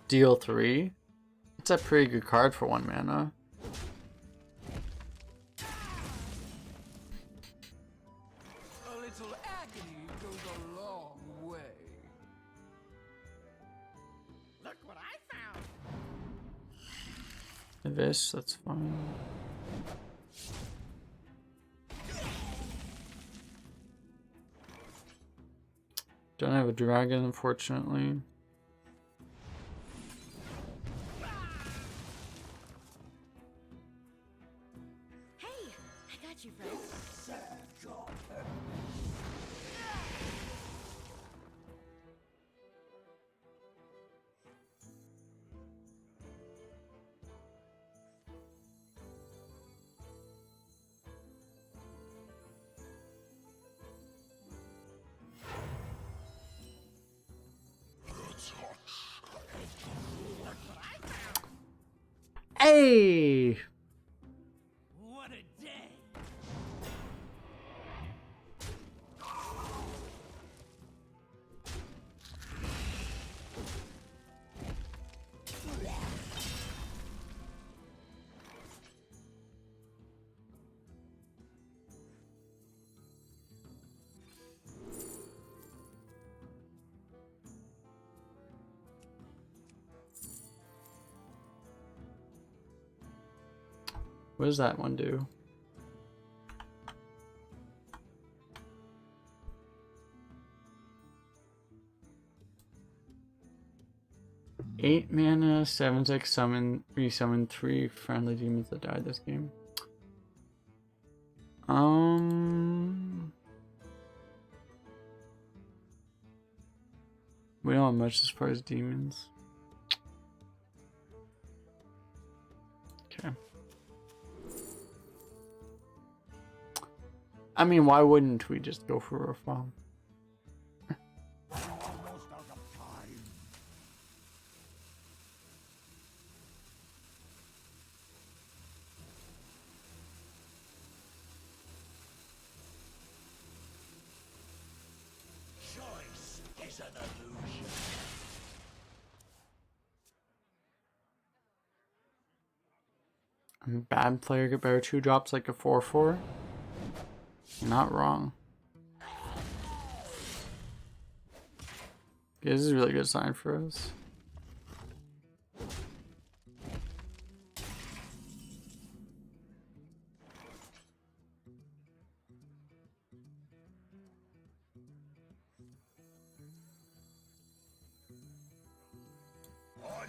deal 3. It's a pretty good card for 1 mana. A little agony goes a long way. Look what I found. This, that's fine. Don't have a dragon, unfortunately. Hey, I got you, friend. Hey! What a day! What does that one do? Eight mana, 7/6 summon, resummon 3 friendly demons that died this game. We don't have much as far as demons. Okay. I mean, why wouldn't we just go for a farm? Almost out of time. Choice is an illusion. A bad player could bear 2 drops like a 4/4. You're not wrong. Okay, this is a really good sign for us.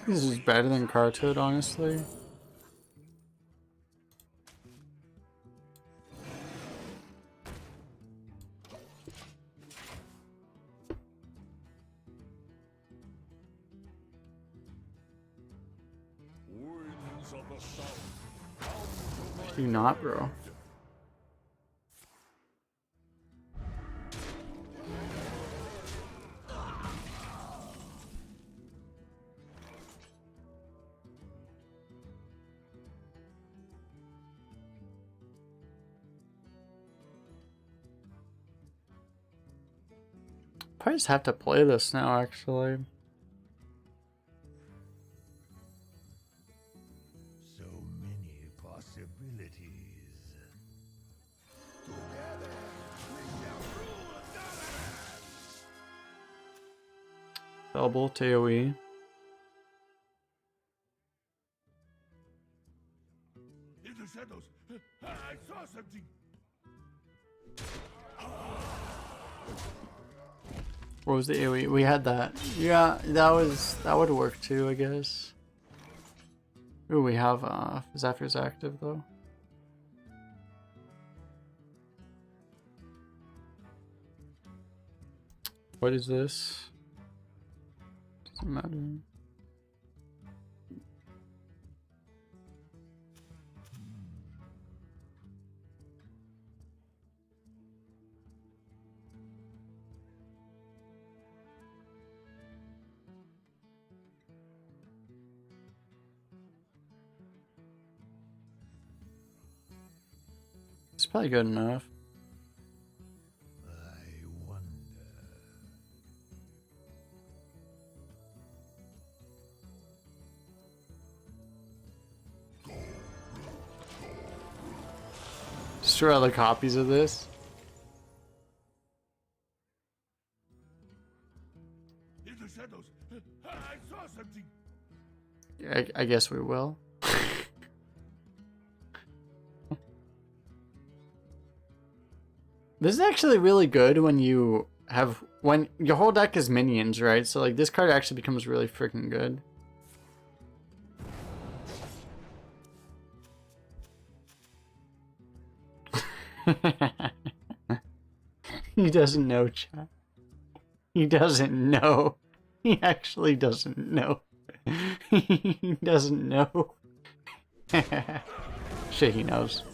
This is better than Cartoad, honestly. Winds of the south. Do not, bro. Probably just have to play this now, actually. So many possibilities. Together, we shall rule Dalaran! Double AoE. In the shadows, I saw something. What was the AoE? We had that. Yeah, that would work too, I guess. Ooh, we have Zephyr's active though. What is this? Doesn't matter. It's probably good enough. I wonder. Destroy other copies of this. In the shadows, I saw something. I guess we will. This is actually really good when you have when your whole deck is minions, right? So like this card actually becomes really freaking good. He doesn't know, chat. He doesn't know. He actually doesn't know. He doesn't know. Shit, he knows.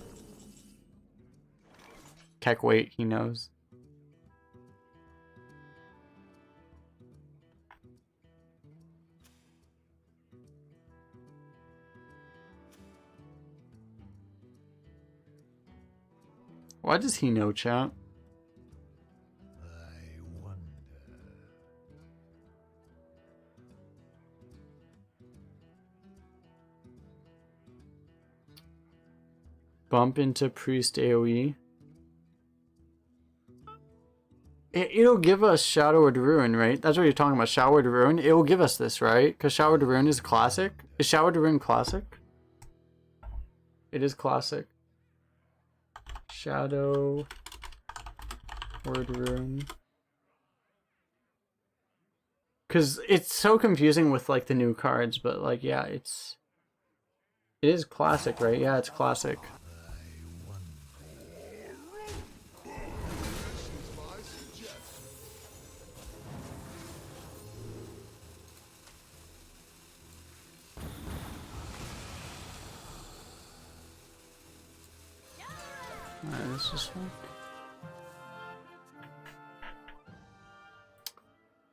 Keck, wait, he knows. Why does he know, chat? I wonder. Bump into priest AoE. It'll give us Shadowed Ruin, right? That's what you're talking about, Shadowed Ruin. It will give us this, right? Because Shadowed Ruin is classic. Is Shadowed Ruin classic? It is classic. Shadowed Ruin. Because it's so confusing with like the new cards, but like, yeah, it is classic, right? Yeah, it's classic. Alright, this is fun.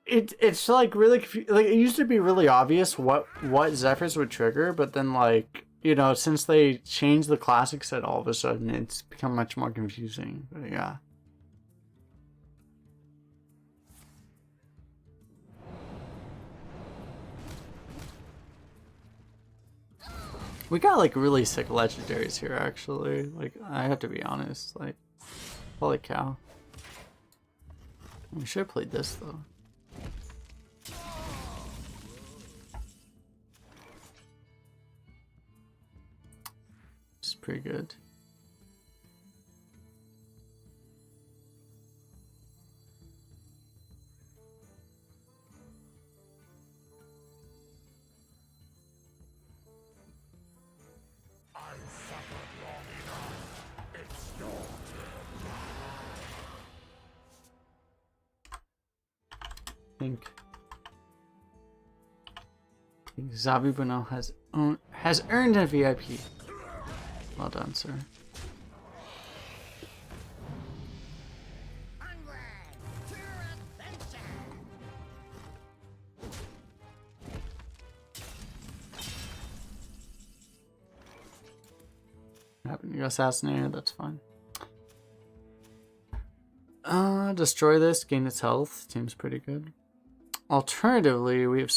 It's like really like it used to be really obvious what Zephyrs would trigger, but then like, you know, since they changed the classic set, all of a sudden it's become much more confusing. But yeah. We got like really sick legendaries here, actually. Like, I have to be honest. Like, holy cow. We should have played this though. It's pretty good. I think Xavi Bueno has earned a VIP. Well done, sir. Happened to get assassinated, that's fine. Destroy this, gain its health. Seems pretty good. Alternatively, we have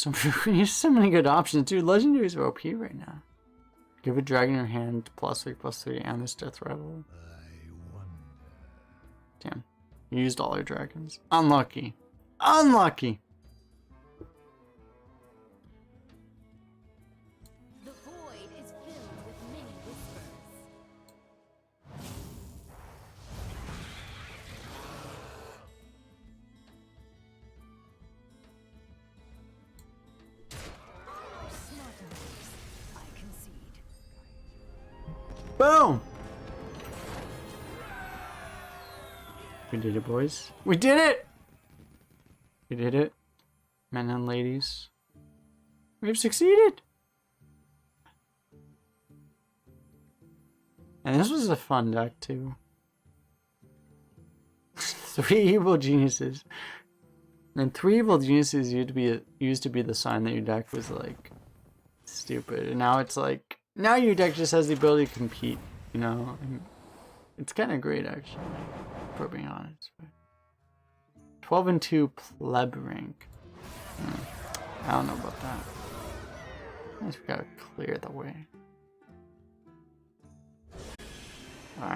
we have so many good options. Dude, legendaries are OP right now. Give a dragon your hand, +3/+3, and this death rattle. Damn. You used all your dragons. Unlucky. Unlucky! The void is filled with many whispers. Smart moves. I concede. Boom! We did it, boys. We did it! We did it. Men and ladies. We've succeeded! And this was a fun deck, too. 3 evil geniuses. And 3 evil geniuses used to be the sign that your deck was, like, stupid. And now it's like, now your deck just has the ability to compete, you know? And it's kind of great, actually, if we're being honest. 12-2 pleb rank. I don't know about that. I guess we gotta clear the way.